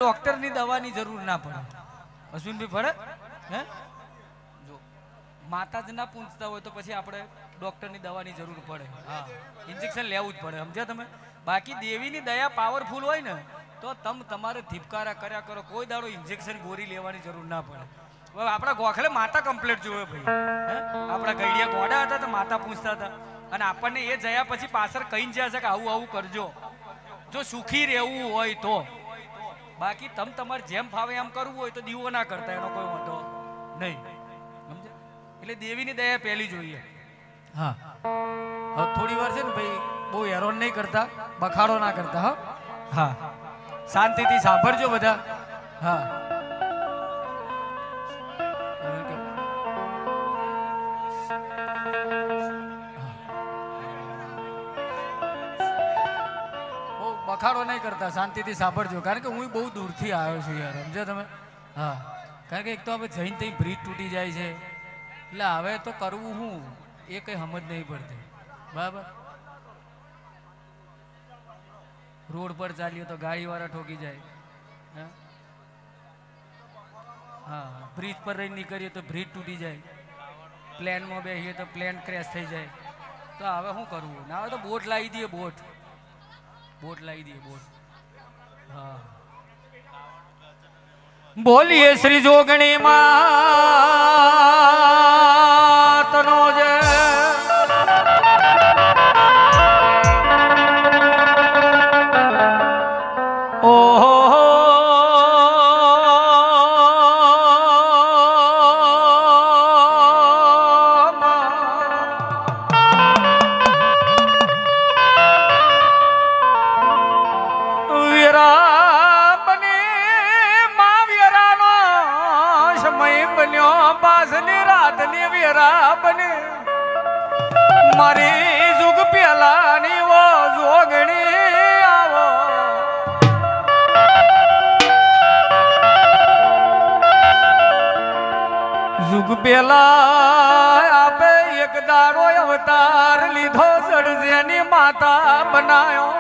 ડોક્ટરની દવાની જરૂર ના પડે. અશ્વિનભાઈ પડે હે? જો માતા જ ના પૂછતા હોય તો પછી આપણે ડોક્ટરની દવાની જરૂર પડે. હા, ઇન્જેક્શન લેવું જ પડે, સમજ્યા તમે? બાકી દેવીની દયા પાવરફુલ હોય ને તો તમારે ધીપકારા કર્યા કરો, કોઈ દાડો ઇન્જેક્શન ગોરી લેવાની જરૂર ના પડે. હવે આપણા ગોખલે માતા કમ્પ્લેટ જોવે ભાઈ. હે, આપણા ગઈડિયા ગોડા હતા તો માતા પૂછતા હતા, અને આપણને એ જયા પછી પાછળ કહીને જ્યાં છે કે આવું આવું કરજો, જો સુખી રહેવું હોય તો. બાકી તમારે જેમ ફાવે એમ કરવું હોય તો દીવો ના કરતા, એનો કોઈ વાંધો નહીં, સમજે? એટલે દેવીની દયા પહેલી જોઈએ. હા, હવે થોડી વાર છે ને ભાઈ, બહુ હેરાન નહીં કરતા, બખાડો ના કરતા. હા હા, શાંતિથી સાંભળજો બધા. હા, બખાડો નહીં કરતા, શાંતિથી સાંભળજો, કારણ કે હું બહુ દૂરથી આવ્યો છું યાર, સમજો તમે? હા, કારણ કે એક તો હવે જઈને ત્યાં બ્રિજ તૂટી જાય છે, એટલે હવે તો કરવું હું એ કંઈ સમજ નહીં પડતી. બરાબર, રોડ પર ચાલીએ તો ગાડીવાળા ઠોકી જાય. હા, બ્રિજ પર રહીને નીકળીએ તો બ્રિજ તૂટી જાય, પ્લેનમાં બેસીએ તો પ્લેન ક્રેશ થઈ જાય. તો હવે શું કરવું? ના હવે તો બોટ લાવી દઈએ, બોટ લાવી દઈએ, બોટ. હા, બોલીએ શ્રી જોગણી માતનો જય. ઓહો મારી જુગ પેલાની વો જોગણી આવો. જુગ પેલા આપે એક દાડો અવતાર લીધો, જડજેની માતા બનાયો,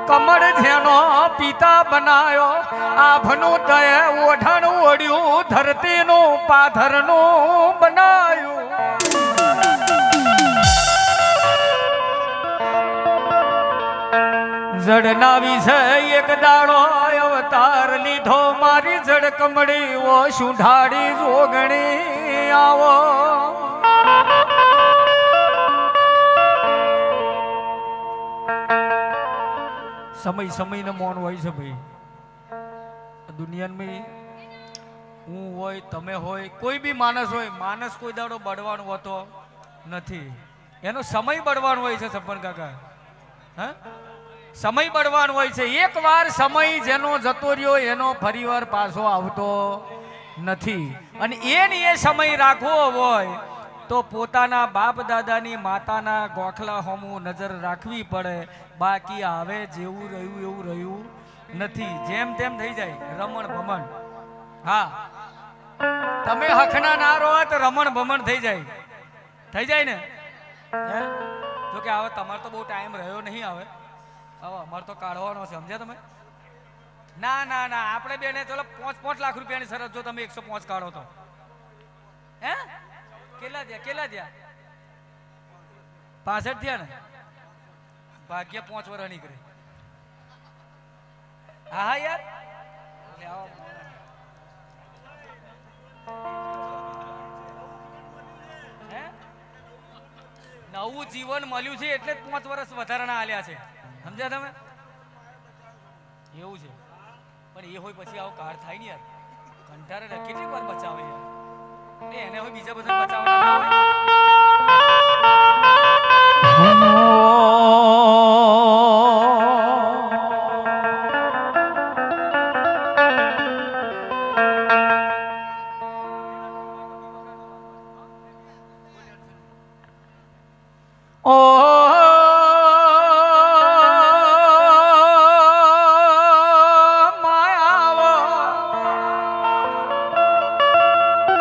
કમળ જેનો પિતા બનાયો, આભનું દયે ઓઢણ ઓઢ્યું, ધરતીનું પાથરનું બનાયું. જડના વિશે એક દાડો અવતાર લીધો, મારી જડ કમળી ઓ સુંઢાડી જોગણી આવો. સમયને મૌન હોય છે ભાઈ. દુનિયામાં હું હોય, તમે હોય, કોઈ બી માણસ હોય, માણસ કોઈ દાડો બળવાનો હોતો નથી, એનો સમય બળવાનો હોય છે. સપન કાકા, હા, સમય બળવાનો હોય છે. એક વાર સમય જેનો જતો રહ્યો એનો ફરી વાર પાછો આવતો નથી, અને એ સમય રાખવો હોય તો પોતાના બાપ દાદાની માતાના ગોખલા હોમું નજર રાખવી પડે. બાકી હવે જેવું રહ્યું એવું રહ્યું નથી, જેમ તેમ થઈ જાય, રમણ ભમણ. હા, તમે હખના ના રહો તો રમણ ભમણ થઈ જાય ને. જો કે હવે તમારે તો બહુ ટાઈમ રહ્યો નહીં, હવે અમારે તો કાઢવાનો છે, સમજ્યા તમે? ના ના ના, આપણે બેને ચલો 5 લાખ રૂપિયાની શરત, જો તમે 105 કાઢો તો. હે, કેટલા થયા? 65 થયા ને? ભાગ્ય 5 વર્ષ નીકળે. હા યાર, નવું જીવન મળ્યું છે એટલે 5 વર્ષ વધારાના આલ્યા છે, સમજ્યા તમે? એવું છે, પણ એ હોય પછી આવો કાર થાય ને યાર, કંટાળે કેટલી વાર બચાવે યાર. એને હોય બીજા બધા બચાવવાના ના હોય.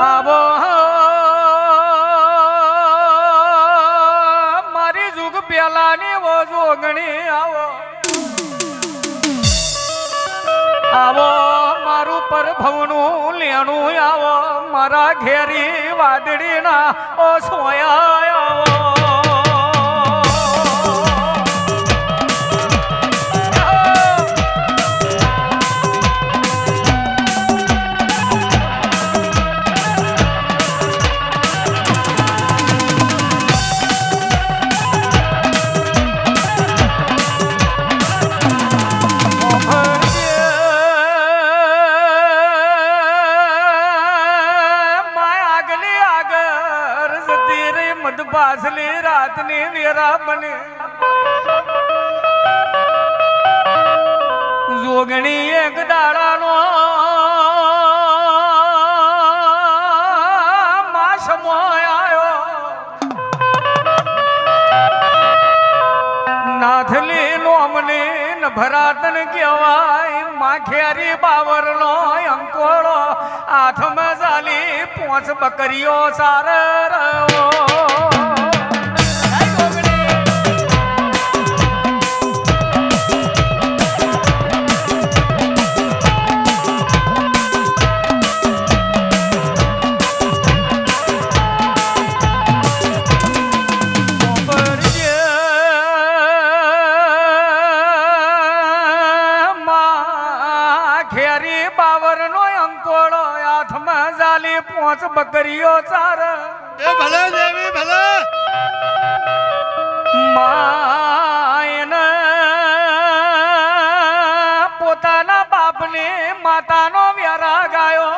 આવો મારી જુગ પેલાની વો જોગણી આવો. આવો પર ભવનું લેણું આવો મારા ઘેરી વાદળીના ઓ સોયા આવો પાછલી રાતની વેરા બને જોગણી એક દાડાનો માસમો આવ્યો નાથલી નોમને ભરાતન કહેવાય માખેરી બાવરનો અંકોળો હાથમાં ચાલી 5 બકરીઓ સાર રહ્યો ઘેરી બાવરનો અંકોળો હાથમાં જાલી 5 બકરીઓ ચાર એ ભલે દેવી ભલે માયને પોતાના બાપને માતાનો વ્યારા ગાયો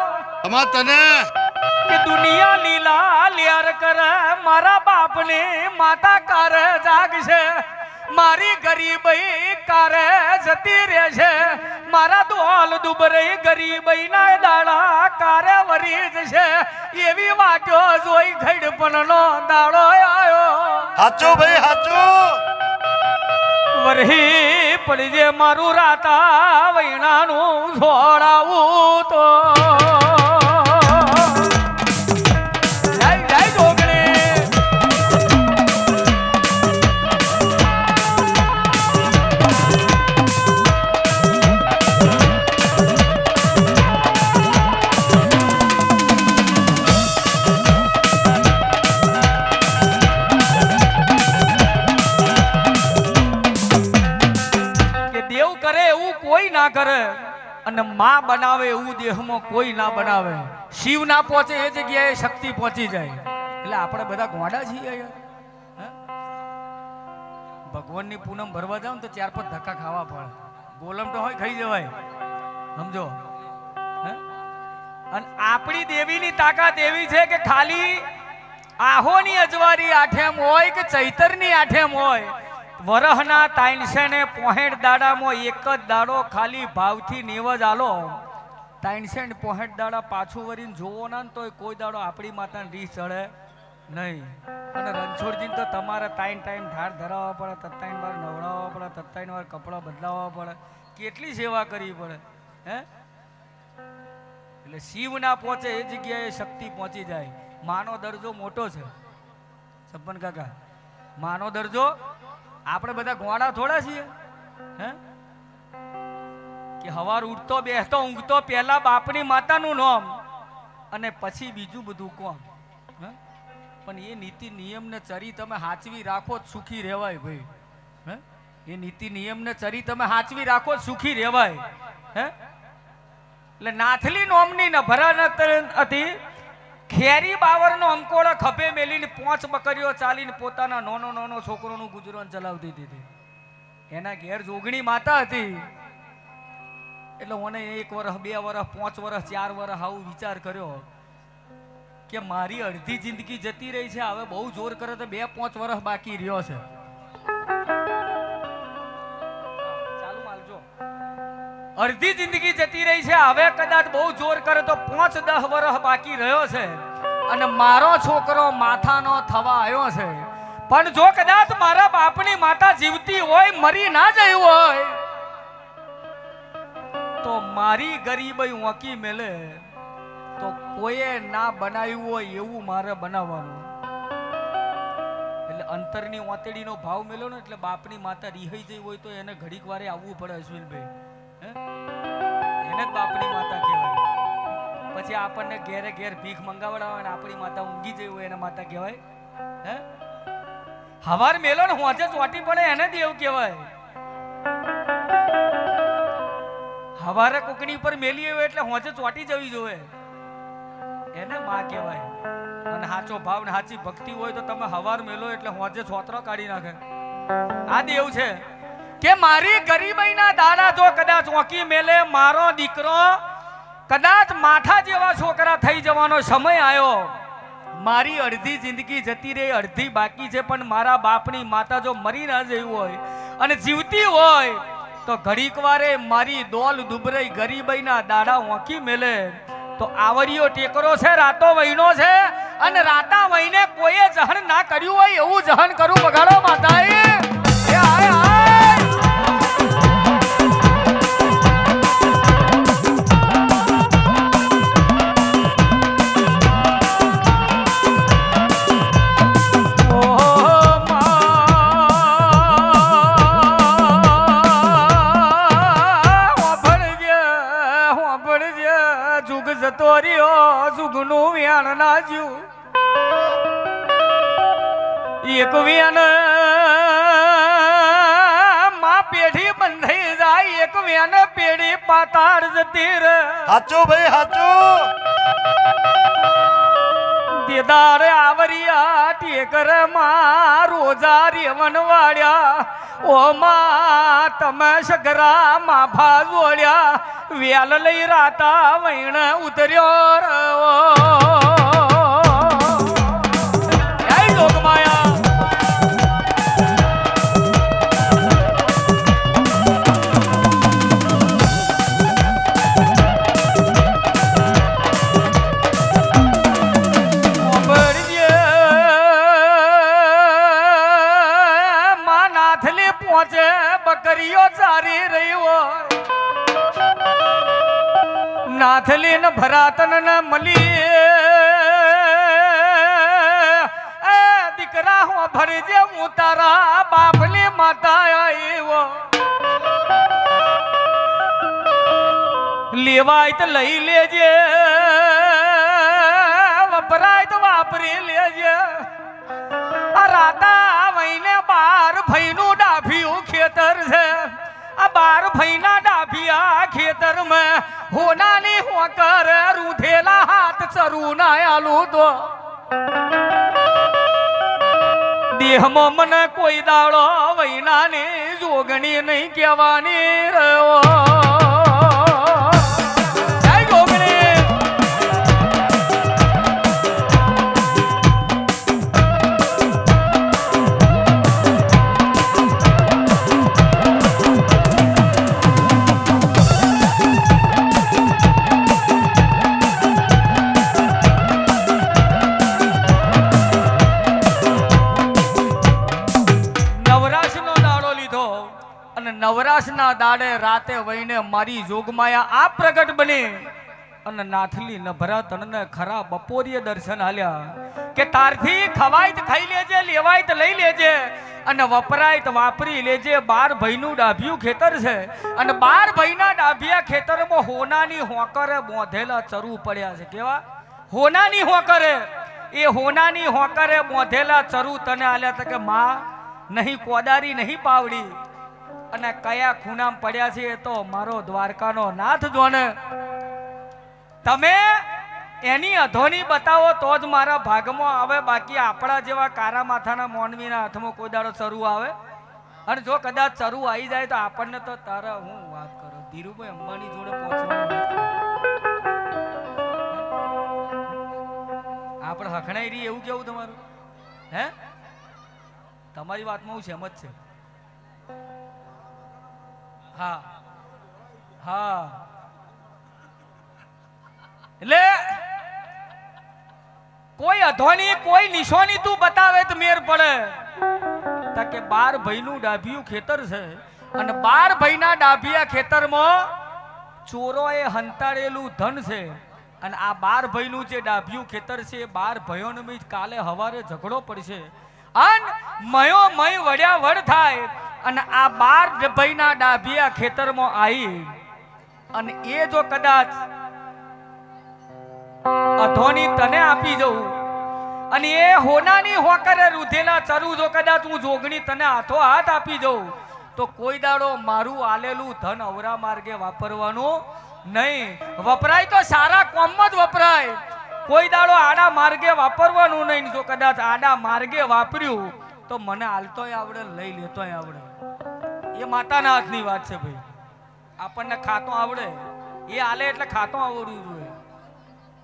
અમા તને કે દુનિયા લીલા લેર કરે મારા બાપને માતા કારે જાગશે મારી ગરીબઈ કારે જતી રહેશે મારા દોલ દુબરઈ ગરીબઈ ના દાડા કારે વરી જશે એવી વાતો જોઈ ઘડપણનો દાડો આયો હાચું ભાઈ હાચું વરહી પડજે મારું રાતા વૈણાનું છોડાવું તો કોઈ ના કરે અને માં બનાવે એવું દેહમાં કોઈ ના બનાવે શિવ ના પહોંચે એ જગ્યાએ શક્તિ પહોંચી જાય એટલે આપણે બધા ગોડા છીએ યાર ભગવાનની પૂનમ ભરવા જાવ તો 4-5 ધક્કા ખાવા પડે ગોલમ તો હોય ખાઈ જવાય સમજો અને આપણી દેવીની તાકાત એવી છે કે ખાલી આહોની અજવારી આઠેમ હોય કે ચૈતરની આઠેમ હોય વરહના 365 દાડામાં એક જ દાડો ખાલી ભાવથી નેવજ આલો 365 દાડા પાછું વરીને જોવો ના તો કોઈ દાડો આપણી માતાને રીસ ચડે નહીં અને રણછોડજીને તો તમારે 3 ટાઈમ ઢાળ ધરાવવા પડે 3 વાર નવડાવવા પડે 3 વાર કપડાં બદલાવવા પડે કેટલી સેવા કરવી પડે હે એટલે શિવ ના પહોંચે એ જગ્યાએ શક્તિ પહોંચી જાય માનો દરજ્જો મોટો છે સપન કાકા માનો દરજ્જો આપણે બધા ગોળા થોડા છીએ હે કે હવાર ઉઠતો બેસતો ઊંઘતો પહેલા બાપની માતાનું નામ અને પછી બીજું બધું કોમ હે પણ એ નીતિ નિયમને ચરી તમે હાચવી રાખો સુખી રહેવાય ભાઈ હે એ નીતિ નિયમને ચરી તમે હાચવી રાખો સુખી રહેવાય હે એટલે નાથલી નોમની ન ભરાનત હતી ખેરી બાવરનો અંકોળો ખભે મેલીને 5 બકરીઓ ચાલીને પોતાના નાનો છોકરોનું ગુજરાન ચલાવતી હતી એના ઘેર જોગણી માતા હતી એટલે મને 1 વર્ષ 2 વર્ષ 5 વર્ષ 4 વર્ષ આવું વિચાર કર્યો કે મારી અડધી જિંદગી જતી રહી છે હવે બહુ જોર કરે તો 2-5 વર્ષ બાકી રહ્યો છે અડધી જિંદગી જતી રહી છે હવે કદાચ બહુ જોર કરે તો 5-10 વર્ષ બાકી રહ્યો છે અને મારો છોકરો માથાનો થવા આવ્યો છે પણ જો કદાચ મારા બાપની માતા જીવતી હોય મરી ના જઈ હોય તો મારી ગરીબઈ ઓકી મેલે તો કોઈએ ના બનાવ્યું હોય એવું મારે બનાવવાનું એટલે અંતરની ઓતડીનો ભાવ મેલો ને એટલે બાપની માતા રીહાઈ જઈ હોય તો એને ઘડીક વારે આવવું પડે અશ્વિનભાઈ એને જ બાપની માતા કહેવાય આપણને ઘેરે ઘેર ભીખ મંગાવડાવે ને આપણી માતા ઊંઘી જઈ હોય એને માતા કહેવાય? હે? હવાર મેલો ને હોજે ચોટી પડે એને દેવ કહેવાય. હવારે કોકની પર મેલી હોય એટલે હોજે ચોટી જવી જોઈએ એને માં કહેવાય. અને સાચો ભાવ ને સાચી ભક્તિ હોય તો તમે હવાર મેલો એટલે હોજે છોતરો કાઢી નાખે. આ દેવ છે કે મારી ગરીબાઈના દાડા જો કદાચ ઓકી મેલે મારો દીકરો કદાચ માઠા જેવા છોકરા થઈ જવાનો સમય આવ્યો, મારી અડધી જિંદગી જતી રહી, અડધી બાકી છે, પણ મારા બાપની માતા જો મરી ના જઈ હોય અને જીવતી હોય તો ઘડીક વારે મારી દોલ દુબરાઈ ગરીબાઈના દાડા ઓકી મેલે તો આવરિયો ટેકરો છે, રાતો વહીનો છે, અને રાતા વહીને કોઈએ જહન ના કર્યું હોય એવું જહન કરું બગાડો માતાએ. એ આય આય જુગનું વ્યાણ ના જ્યું એક વ્યાન માં પેઢી બંધાઈ જાય, એક વ્યાન પેઢી પાતાળ જતી રે. હાચું ભાઈ હાચું. દેદાર આવરિયા ટેકર માં રોજા રેવન વાળ્યા, ઓ માં તમે સગરા માં ભાજોડ્યા, વ્યાલ લઈ રાતા વૈણ ઉતર્યો રો. જય લોકમાયા. માં નાથલી પહોંચે બકરીઓ ચારી રહી હોય, નાથલી ને ભરાતન ને મળી એ દીકરા હું ભરજે હું તારા બાપની માતા આવ્યો, લેવાય તો લઈ લેજે, વપરાય તો વાપરી લેજે. આ રાતા વહીને 12 ભાઈનું ડાભિયું ખેતર છે, આ 12 ભાઈના ડાભિયા ખેતરમાં હોનાની હોકર રૂધેલા હાથ ચરું ના આલું તો દેહમાં મને કોઈ દાડો વૈનાની જોગણી નહીં કહેવાની રહ્યો. જય જોગણી. નવરાશના દાડે રાતે વહીને મારી જોગમાયા આ પ્રગટ બની અને નાથલી નભરા તનને ખરા બપોરીએ દર્શન હાલ્યા કે તારથી ખવાય તો ખાઈ લેજે, લેવાય તો લઈ લેજે, અને વપરાય તો વાપરી લેજે. 12 ભાઈનું ડાભિયું ખેતર છે, અને 12 ભાઈના ડાભિયા ખેતરમાં હોનાની હોકરે બોંધેલા ચરુ પડ્યા છે. કેવા? હોનાની હોકરે. એ હોનાની હોકરે બોંધેલા ચરુ તને આલ્યા હતા કે માં નહીં કોદારી નહીં પાવડી, અને કયા ખૂણામ પડ્યા છે એ તો મારો દ્વારકાનો નાથ જોને. તમે એની અધોની બતાવો તો જ મારા ભાગમાં આવે, બાકી આપણા જેવા કારા માથાના મોનવીના હાથમાં કોઈ દાડો ચરુ આવે? અને જો કદાચ ચરુ આવી જાય તો આપણને તો તારા હું વાત કરો ધીરુભાઈ અંબાણી જોડે પહોંચવાની વાત કરો. આપણે હખણાઈ રહી એવું કેવું તમારું? હે? તમારી વાતમાં હું સહેમત છે. હા હા, એટલે કોઈ અધોની કોઈ નિશાની તું બતાવે તો મેર પડે. કે 12 ભાઈનું ડાભિયું ખેતર છે, અને 12 ભાઈના ડાભિયા ખેતરમાં ચોરોએ હંતાડેલું ધન છે, અને આ 12 ભાઈનું જે ડાભિયું ખેતર છે એ 12 ભાઈઓને બી કાલે હવારે ઝઘડો પડશે, અને મયો મય વડ્યા વડ થાય, અને આ 12 ભાઈના ડાભિયા ખેતરમાં આવી અને એ જો કદાચ વધોની તને આપી જવું અને એ હોનાની હોકરે રૂધેલા ચરુ જો કદાચ હું જોગણી તને હાથો હાથ આપી જઉં તો કોઈ દાડો મારું આલેલું ધન અવરા માર્ગે વાપરવાનું નહીં. વપરાય તો સારા કોમમાં જ વપરાય, કોઈ દાડો આડા માર્ગે વાપરવાનું નહીં. જો કદાચ આડા માર્ગે વાપર્યું તો મને હાલતોય આવડે, લઈ લેતોય આવડે. એ માતાના હાથની વાત છે ભાઈ. આપણને ખાતો આવડે, એ હાલે એટલે ખાતો આવડવું જોઈએ.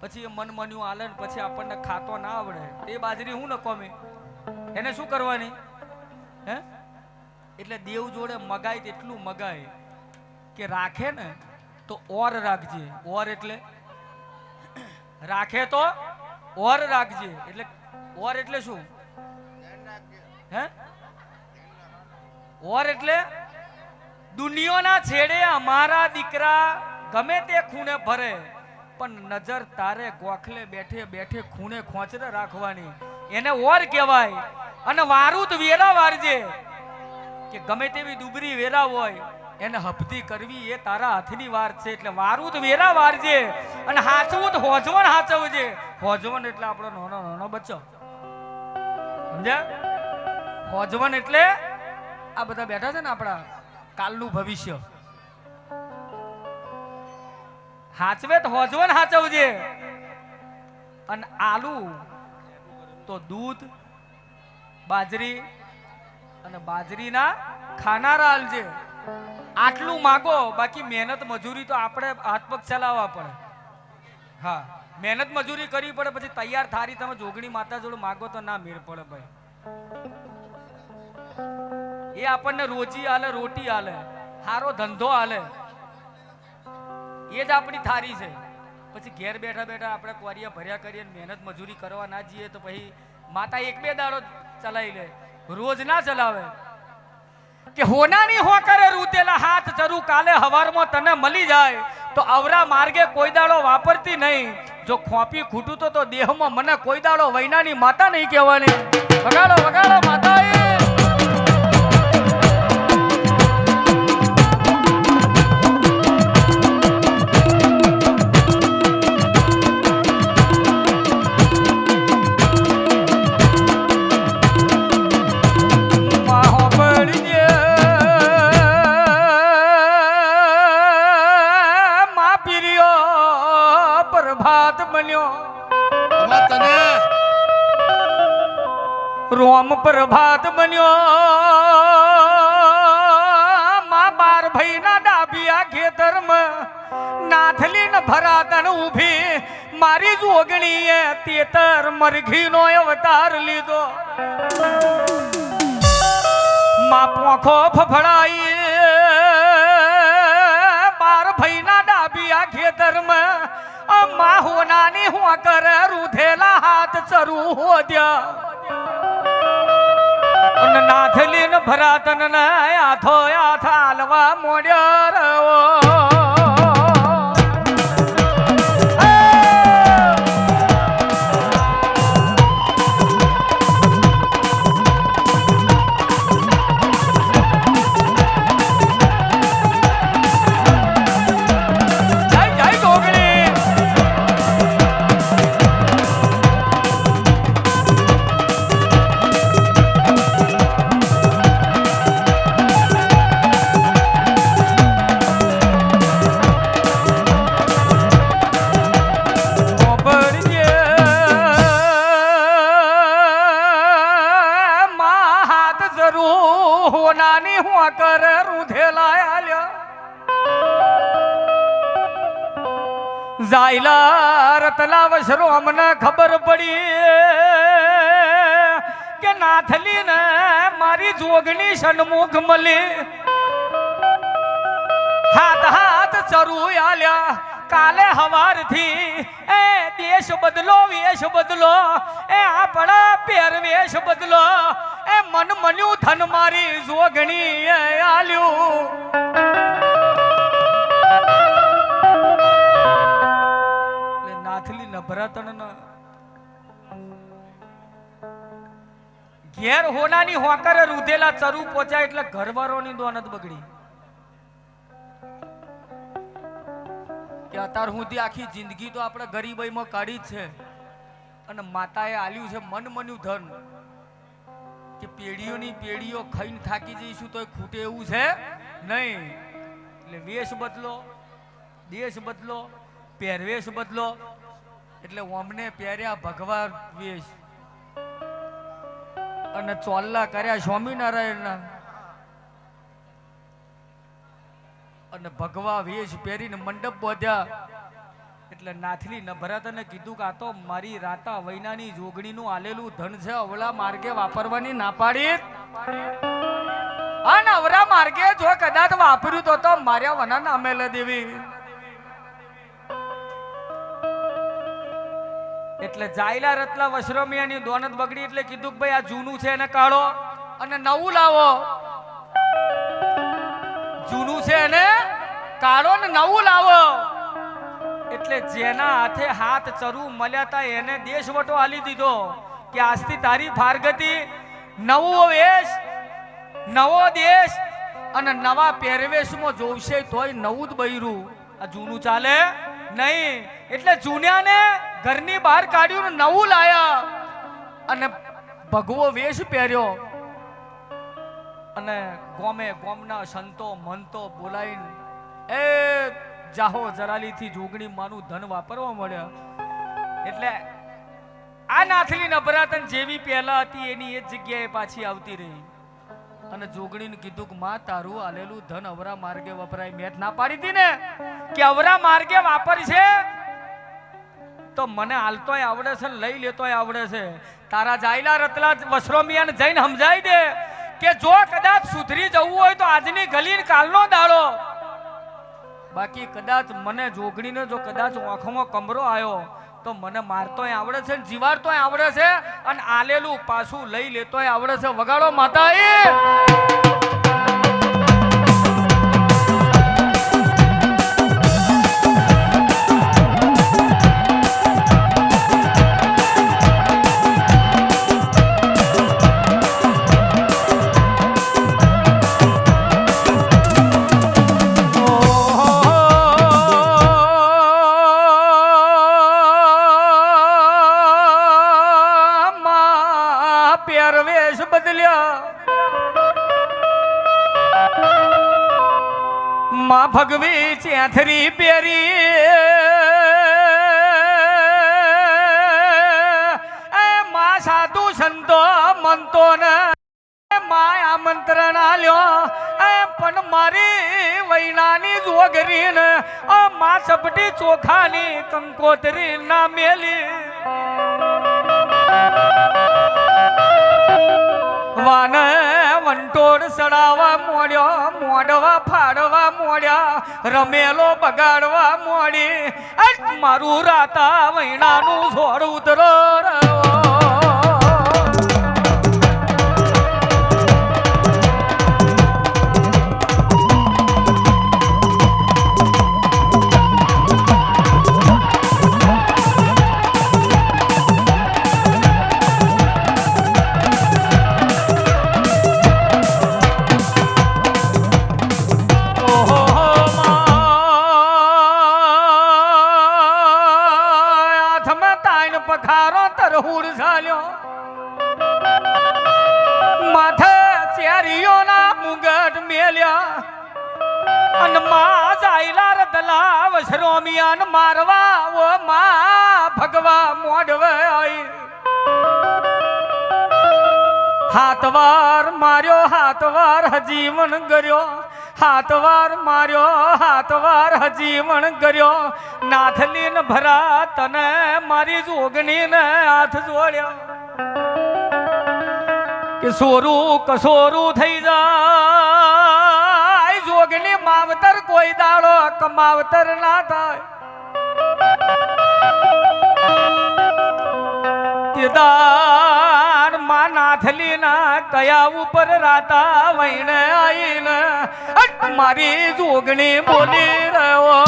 પછી એ મન મન્યું હાલે ને પછી આપણને ખાતો ના આવડે, એ બાજરી હું નકોમે, એને શું કરવાની? હે એટલે દેવ જોડે મગાય તેટલું મગાય કે રાખે ને તો ઓર રાખજે. ઓર એટલે રાખે તો ઓર રાખજે. એટલે ઓર એટલે શું? હે ઓર એટલે દુનિયાના છેડે અમારા દીકરા ગમે તે ખૂણે ભરે પણ નજર તારે ગોખલે બેઠે બેઠે ખૂણે ખોંચરે રાખવાની, એને ઓર કહેવાય. અને વારું તો વેરા વારજે કે ગમે તેવી દુબરી વેરા હોય એને હપતી કરવી એ તારા હાથની વાર છે. એટલે વારું તો વેરા વારજે અને હાચવું તો હોજવણ હાચવજે. હોજવણ એટલે આપણો નાનો નાનો બચ્ચો, સમજ્યા? હોજવણ એટલે આ બધા બેઠા છે ને આપણા કાલનું ભવિષ્ય. હાચવે તો હોજવણ હાચવજે. અને આલુ તો દૂધ, બાજરી અને બાજરીના ખાનારા આલજે. આટલું માગો, બાકી મહેનત મજૂરી તો આપણે હાથ પગ ચલાવવા પડે. હા, મહેનત મજૂરી કરવી પડે. પછી તૈયાર થારી તમે જોગણી માતા જોડે માગો તો ના મેળ પડે ભાઈ. એ આપણને રોજી આલે, રોટી આલે, સારો ધંધો આલે, એ જ આપણી થારી છે. પછી ઘેર બેઠા બેઠા આપણે કોરિયા ભર્યા કરીએ, મહેનત મજૂરી કરવા ના જઈએ તો પછી માતા એક બે દાડો ચલાવી લે, રોજ ના ચલાવે. કે હોનાની હોકરે રૂતેલા હાથ ચરુ કાલે હવારમાં તને મળી જાય તો અવરા માર્ગે કોઈ દાડો વાપરતી નહીં. જો ખોપી ખૂટું તો દેહમાં મને કોઈ દાડો વૈનાની માતા નહીં કહેવાની. વગાડો વગાડો માતા. રોમ પ્રભાત બન્યો માં બાર ભાઈ ના ડાબિયા ખેતરમાં નાથલી ન ભરાતન ઉભી મારી જોગણીએ તેતર મરઘીનો અવતાર લીધો. માં પોખો ફફડાઈ બાર ભાઈ ના ડાબિયા ખેતરમાં માં હોનાની હું કરે રૂધેલા હાથ ચરુ હોદ્યા. નાથલી ન ભરાતન આથો આથ હાલવા મોડ્યો રવો. હોનાની હું કરે રૂધેલા આલ્યા. જાયલા રતલા વસરો અમને ખબર પડી કે નાથલી ને મારી જોગણી સન્મુખ મળી. હાથ હાથ ચરુ આલ્યા. કાલે હવારથી એ દેશ બદલો, વેશ બદલો, એ આપણા પહેરવેશ બદલો, એ મન મન્યું ધન મારી જોગણી આલ્યું. નાથલી નભરાતણ ઘેર હોનાની હોકરે રૂધેલા ચરુ પોચાય એટલે ઘરવાળોની દોનત બગડી. કે અત્યાર સુધી આખી જિંદગી તો આપણે ગરીબાઈમાં કાઢી જ છે અને માતાએ આલ્યું છે મનમન્યું ધન કે પેઢીઓની પેઢીઓ ખાઈને થાકી જઈશું તો ખૂટે એવું છે નહીં. એટલે વેશ બદલો, દેશ બદલો, પહેરવેશ બદલો. એટલે અમને પહેર્યા ભગવાન વેશ અને ચોલ્લા કર્યા સ્વામિનારાયણના અને ભગવા વેશ પહેરીને મંડપ બોધ્યા. એટલે નાથલી નભરાતને કીધું કે આ તો મારી રાતા વૈનાની જોગણીનું આલેલું ધન છે, અવળા માર્ગે વાપરવાની ના પાડી. અને અવળા માર્ગે જો કદાચ વાપર્યું તો માર્યા વના નામે લે દેવી. એટલે જાયલા રતલા વશરમિયાની દોનત બગડી એટલે કીધું કે ભાઈ આ જૂનું છે એને કાઢો અને નવું લાવો. જૂનું છે એને કાઢો ને નવું લાવો. એટલે જેના હાથે હાથ ચરુ મળ્યા હતા એને દેશવટો આલી દીધો કે આજથી તારી ફારગતી, નવો વેશ, નવો દેશ અને નવા પહેરવેશમાં જોવશે તોય નવું જ બૈરું. આ જૂનું ચાલે નહીં. એટલે જૂન્યાને ઘરની બહાર કાઢ્યું ને નવું લાયા અને ભગવો વેશ પહેર્યો અને ગોમના સંતો મંતો બોલાવીને એ જાહો જરાલીથી જોગણી માનું ધન વાપરવા મળ્યા. એટલે આ નાથલી નભરાતન જેવી પહેલા હતી એની એ જ જગ્યાએ પાછી આવતી રહી અને જોગણીને કીધું કે માં તારું આલેલું ધન અવરા માર્ગે વપરાય. મેં ના પાડી હતી ને કે અવરા માર્ગે વાપરશે તો મને હાલતોય આવડે છે ને લઈ લેતોય આવડે છે. તારા જાયલા રતલા વસરોમિયાને જઈને સમજાઈ દે કે જો કદાચ સુધરી જવું હોય તો આજની ગલીન કાલનો દાડો. બાકી કદાચ મને જોગણીને જો કદાચ આંખોમાં કમરો આવ્યો તો મને મારતોય આવડે છે ને જીવાડતોય આવડે છે અને આલેલું પાછું લઈ લેતોય આવડે છે. વગાડો માતા એ પહેરવેશ બદલ્યા. માં ભગવી ચેથરી પહેરી માં સાધુ સંતો મંતો ને માં આમંત્રણ આલ્યો પણ મારી વૈનાની જોગરી ને માં ચપટી ચોખાની કંકોતરી ના મેલી. વાને વંટોળ સડાવા મોડ્યો, મોડવા ફાડવા મોડ્યા, રમેલો બગાડવા મોડી મારું રાતા વૈણાનું છોડ ઉતરો. પખારો તરહુડ ઝાલ્યો, માથે ચેરીઓના મુગટ મેલ્યા અને માં જાયલા રતલા વશરોમિયાન મારવા ઓ માં ભગવા મોડવે આઈ. હાથવાર માર્યો, હાથવાર હજીવન કર્યો, હાથવાર માર્યો, હાથવાર હજીવન કર્યો. નાથલીન ભરા તને મારી જોગણીને હાથ જોડ્યો કે સોરું કસોરું થઈ જાય. જોગણી માવતર કોઈ દાડો કમાવતર ના થાય. તેદાર માં નાથલીના કયા ઉપર રાતા વૈણે આઈને મારી જોગણી બોલી રહ્યો.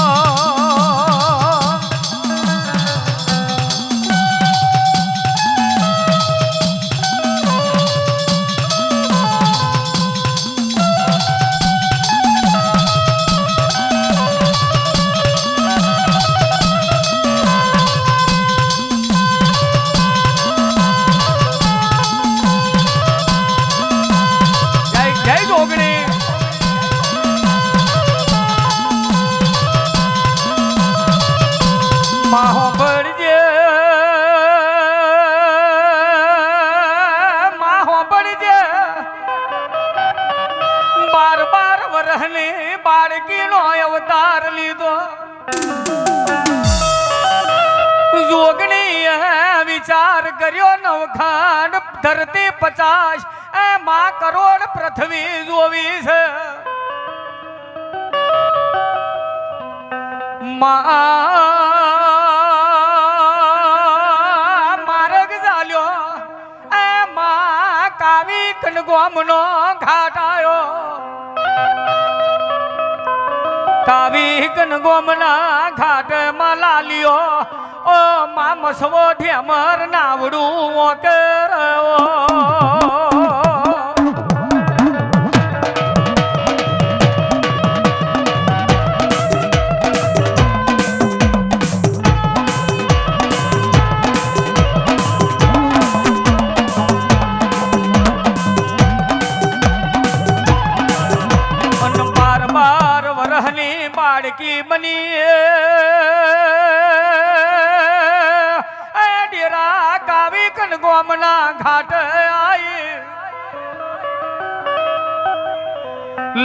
બાળકીનો અવતાર લીધો જોગણીએ વિચાર કર્યો નવખાંડ ધરતી 50 માં કરોડ પૃથ્વી જોવી છે માર્ગ ચાલ્યો માં કાવી કનગોમનો ઘાટ આયો કાવી કનગોમના ઘાટમાં લાલ્યો ઓ માં મસવો ઢેમર નાવડું કરવો બાળકી બની ડેરા કાવી કનગોમના ઘાટ આઈ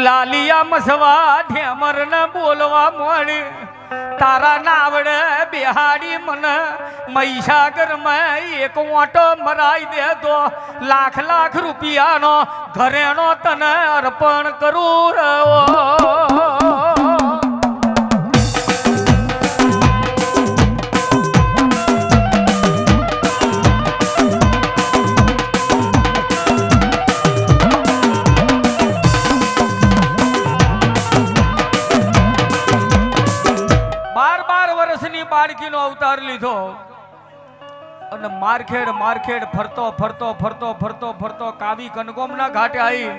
લાલિયા મસવા ઢેમર ન બોલવા મળી તારા નાવડે બિહાડી મને મહીસાગરમાં એક ઓટો મરાઈ દે તો લાખ રૂપિયાનો ઘરેનો તને અર્પણ કરું રહ્યો બાળકીનો અવતાર લીધો અને મારખેડ ફરતો કાવી કનગોમના ઘાટે આવી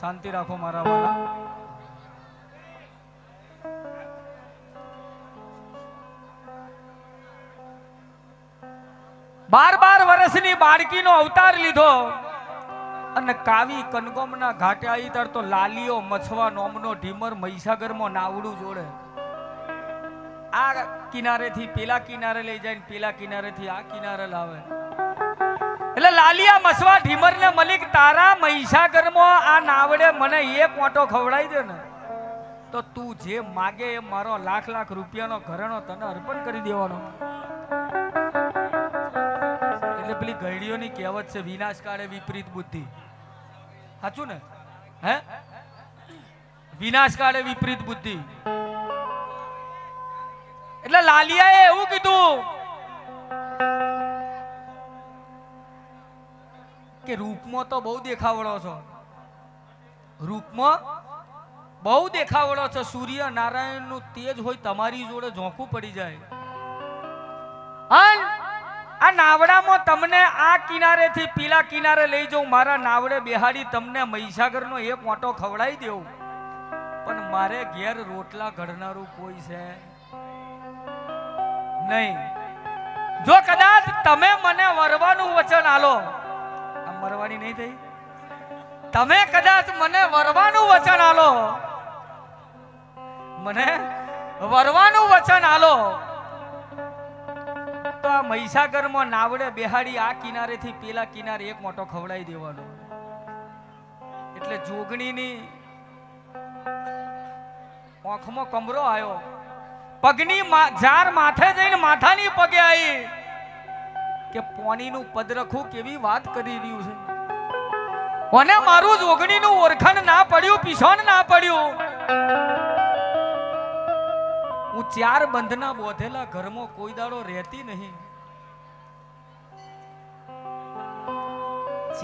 શાંતિ રાખો મારા વાલા બાર વર્ષની બાળકીનો અવતાર લીધો અને કાવી કનગોમના ઘાટે આવી ત્યારે તો લાલીઓ મછવા નોમનો ઢીમર મહીસાગરમાં નાવડું જોડે આ કિનારેથી પેલા કિનારે લઈ જાય પેલા કિનારેથી આ કિનારે લાવે એટલે લાલિયા મસવા ઢીમર ને મલિક તારા મહીસાગરમાં આ નાવડે મને એક ઓટો ખવડાવી દે ને તો તું જે માગે એ મારો લાખ રૂપિયાનો ઘરેણો તને અર્પણ કરી દેવાનો એટલે પેલી ગઈડીઓની કહેવત છે વિનાશ કાળે વિપરીત બુદ્ધિ સાચું ને હે વિનાશ કાળે વિપરીત બુદ્ધિ એટલે લાલિયાએ એવું કીધું કે રૂપમાં તો બહુ દેખાવડો છો રૂપમાં બહુ દેખાવડો છો સૂર્ય નારાયણ નું તેજ હોય તમારી જોડે ઝોંકું પડી જાય આ નાવડામાં તમને આ કિનારેથી પેલા કિનારે લઈ જાઉં મારા નાવડે બેહાડી તમને મહીસાગરનો એક ઓટો ખવડાવી દેવું પણ મારે ઘેર રોટલા ઘડનારું કોઈ છે નહીં જો કદાચ તમે મને વરવાનું વચન આલો આ મરવાની નહીં થઈ તમે કદાચ મને વરવાનું વચન આલો મને વરવાનું વચન આલો તો આ મહીસાગરમાં નાવડે બેહાડી આ કિનારેથી પેલા કિનારે એક મોટો ખવડાવી દેવાનો એટલે જોગણીની આંખમાં કમરો આવ્યો પગની જાર માથે જઈને માથાની પગે આવી કે પોનીનું પદરખું કેવી વાત કરી રહ્યું છે અને મારું જોગણીનું ઓળખાણ ના પડ્યું પીછોન ના પડ્યું હું 4 બંધના બોધેલા ઘરમાં કોઈ દાડો રહેતી નહીં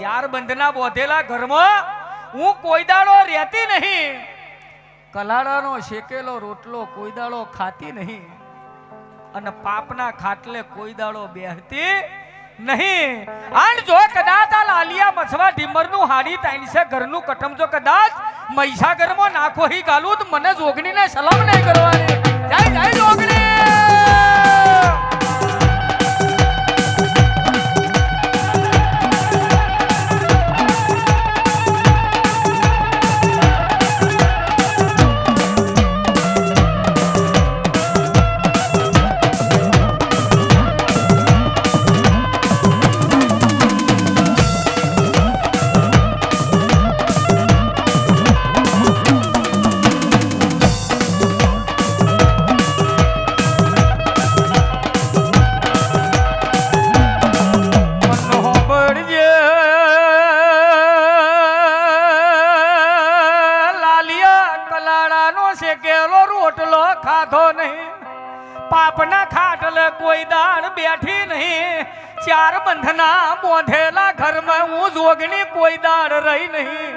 4 બંધના બોધેલા ઘરમાં હું કોઈ દાડો રહેતી નહીં કલાડાનો શેકેલો રોટલો કોઈ દાડો ખાતી નહીં અને પાપના ખાટલે કોઈ દાડો બેહતી નહીં અને જો કદાચ આ લાલિયા મછવા ઢીમરનું હાડી તાઈનસે ઘરનું કટમ જો કદાચ મહીસાગરમાં નાખો હી ગાલું તો મને જોગણીને સલામ નહીં કરવાની જય જોગણી પાપના ખાટલે કોઈ દાડ બેઠી નહીં, ચાર બંધના બોંધેલા ઘરમાં હું જોગણી કોઈ દાડ રહી નહીં.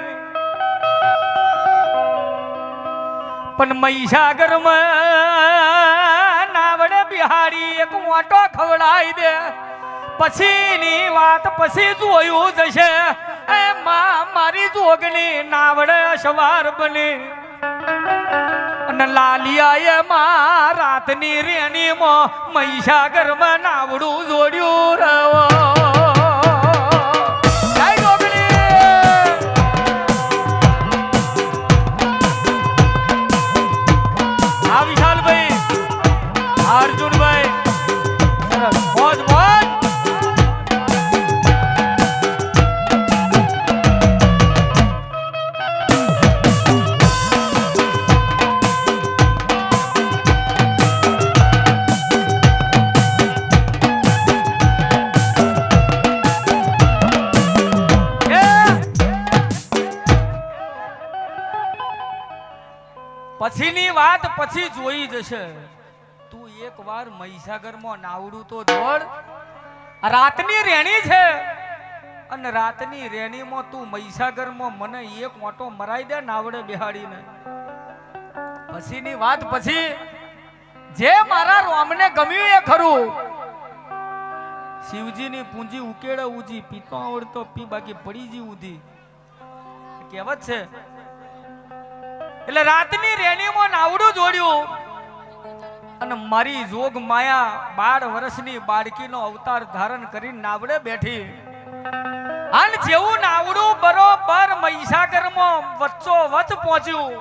પણ મહીસાગરમાં નાવડે બિહારી એક મોટો ખવડાવી દે, પછીની વાત પછી જોયું જશે. એ મારી જોગણી નાવડે સવાર બની અને લાલિયાએ માં રાતની રેણીમાં મહીસાગરમાં નાવડું જોડ્યું રહો. અર્જુનભાઈ મોજ મોજ. પછીની વાત પછી જોઈ જશે. તું એક વાર મહીસાગરમાં નાવડું તો દોડ. રાતની રેણી છે અને રાતની રેણીમાં તું મહીસાગરમાં મને એક મોટો મરાઈ દે નાવડે બેહાડીને. પછીની વાત પછી જે મારા રોમને ગમ્યું એ ખરું. શિવજીની પૂંજી ઉકેડે ઉજી, પીતો આવડતો પી બાકી પડી જી ઉધી કહેવત છે. એટલે રાતની રેણીમાં નાવડું જોડ્યું અને મારી જોગ માયા 12 વર્ષની બાળકીનો અવતાર ધારણ કરીને નાવડે બેઠી. અને જેવું નાવડું બરોબર મહીસાગરમાં વચ્ચો વચ પહોંચ્યું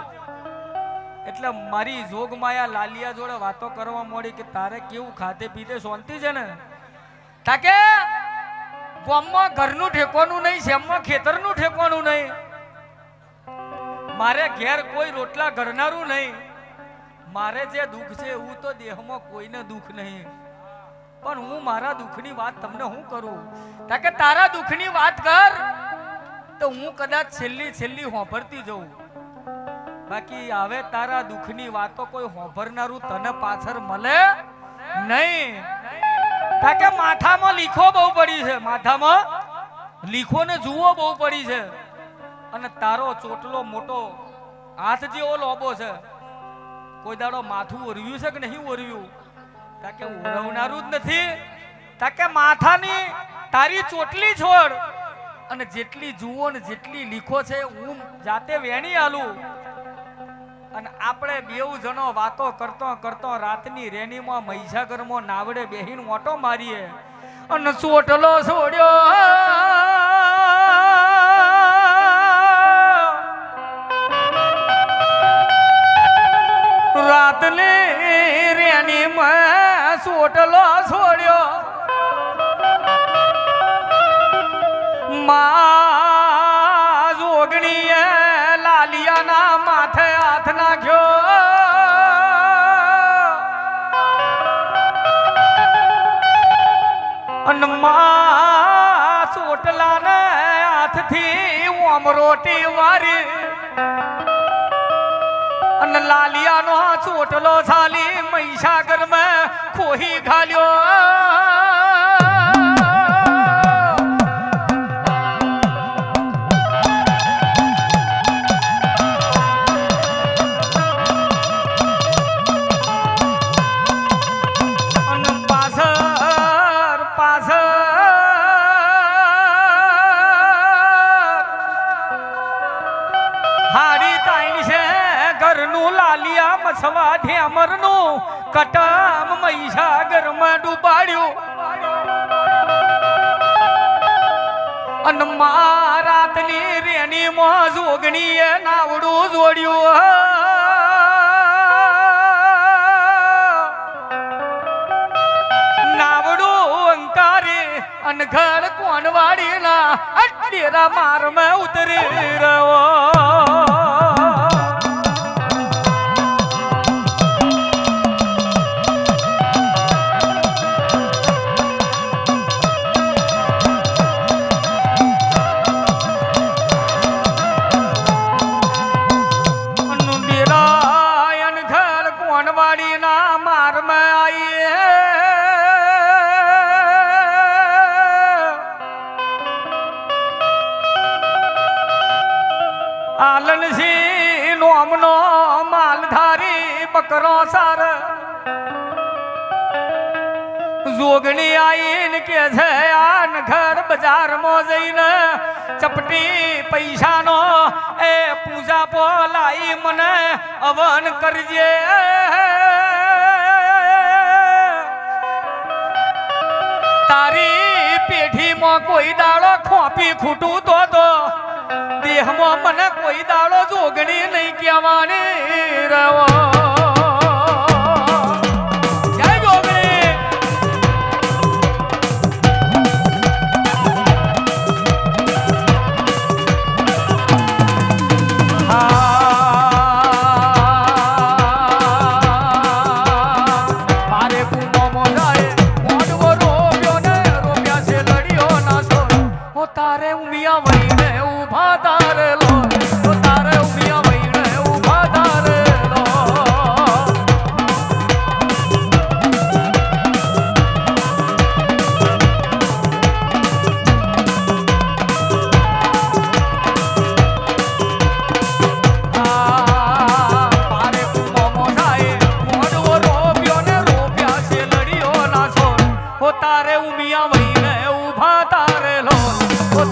એટલે મારી જોગ માયા લાલિયા જોડે વાતો કરવા માંડી કે તારે કેવું ખાતે પીતે શાંતિ છે ને? તાકે ગામમાં ઘરનું ઠેકવાનું નહીં, શેમમાં ખેતરનું ઠેકવાનું નહીં, મારે ઘેર કોઈ રોટલા ઘરનારું નહીં. મારે જે દુઃખ છે એવું તો દેહમાં કોઈને દુઃખ નહીં, પણ હું મારા દુઃખની વાત તમને હું કરું? તાકે તારા દુઃખની વાત કર તો હું કદાચ છેલ્લી હોંભરતી જઉં. બાકી હવે તારા દુઃખની વાતો કોઈ હોંભરનારું તને પાછળ મળે નહીં. તાકે માથામાં લીખો બહુ પડી છે, માથામાં લીખોને જુઓ બહુ પડી છે. અને તારો ચોટલો મોટો હાથ જેવો લોબો છે. કોઈ દાડો માથું ઓરવ્યું છે કે નહીં ઓરવ્યું? તાકે ઓરવનારું જ નથી. તાકે માથાની તારી ચોટલી છોડ અને જેટલી જુઓ ને જેટલી લીખો છે હું જાતે વેણી આલું. અને આપણે બેઉ જણો વાતો કરતો કરતો રાતની રેણીમાં મહીસાગરમાં નાવડે બેહીને ઓટો મારીએ અને ચોટલો છોડ્યો રાતની રેણીમાં ચોટલો છોડ્યો. મા જોગણીએ લાલિયાના માથે હાથ નાખ્યો અને મા ચોટલાને હાથથી ઓમરોટી વારી અને લાલિયાનો ચોટલો ચાલી મહીસાગરમાં ખોહી ઘાલ્યો. અને પાછળ હાડી તાઈન છે ઘરનું લાલિયા મસવા ઢેમરનું કટમ મહીસાગરમાં ડૂબાડ્યું. અને રાતની રેણીમાં જોગણીએ નાવડું જોડ્યું. નાવડું અંકારે અને ઘર કોનવાડીના ડેરા મારમાં ઉતરી રહ્યો. મારમાં આવી લાલનસિંહ નોમનો માલધારી બકરો સાર જોગણી આઈને કે છે આ નગર બજારમાં જઈને ચપટી પૈસાનો એ પૂજા બોલાઈ મને અવન કરજે તારી પેઢીમાં કોઈ દાડો ખોપી ખૂટું તો દેહમાં મને કોઈ દાડો જોગણી નહીં કહેવાની રવો જય જોગણી મારે કુમો જાય મોડવો રોપ્યો ને રોપ્યા છે લડ્યો ના છો તારે ઉમિયા વહીને ઉભા તારે લો તારે ઉમિયા વહીને ઉભા તારે લો મારે કુમો જાય મોડવો રોપ્યો ને રોપ્યા છે લડ્યો ના છો તારે ઉમિયા વહીને ઉભા તારે લો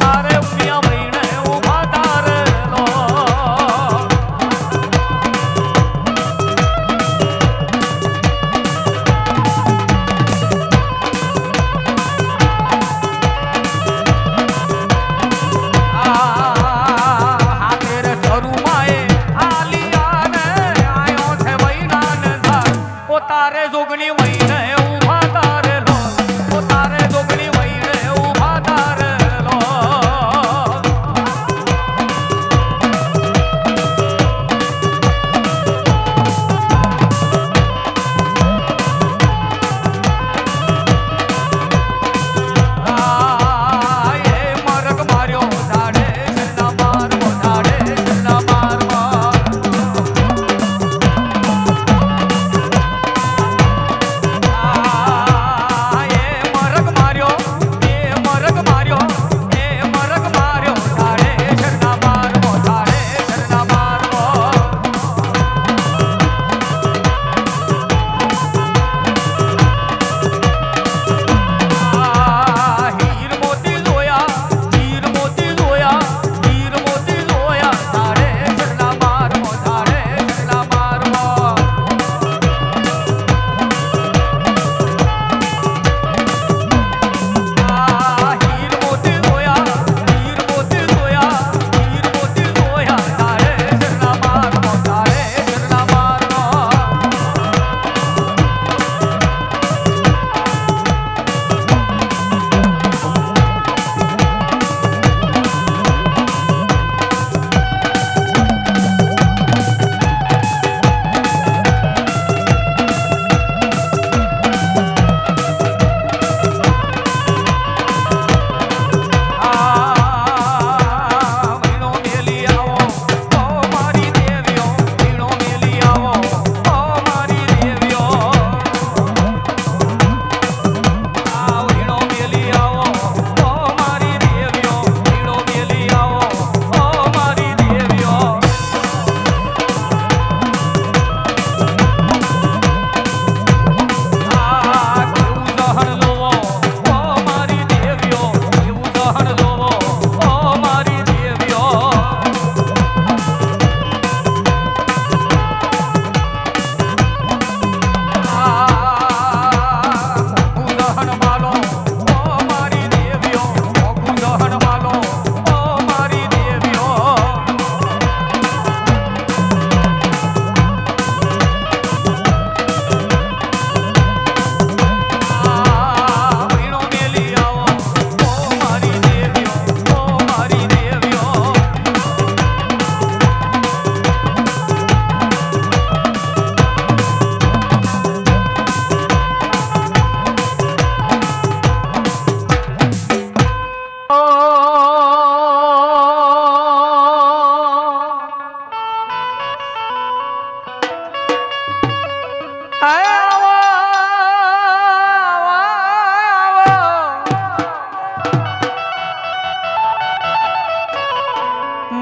તારે ઉમિયા વહીને ઉભા તારે લો હાથેર શરૂમાએ આલિયાને આયો છે વૈનાન ધાર તારે જોગણી વહીને ઉભા તારે લો તારે જોગણી વહીને ઉભા તારે લો એ મરગ માર્યો ધાડે શરના મારવો ધાડે શરના મારવા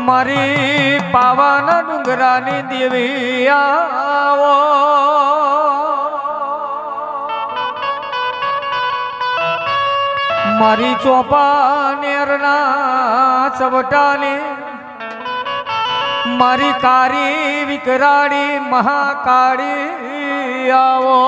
મારી પાવન ડુંગરાની દેવી આવો મારી ચોપાનેરના ચવટાની મારી કારી વિકરાળી મહાકાળી આવો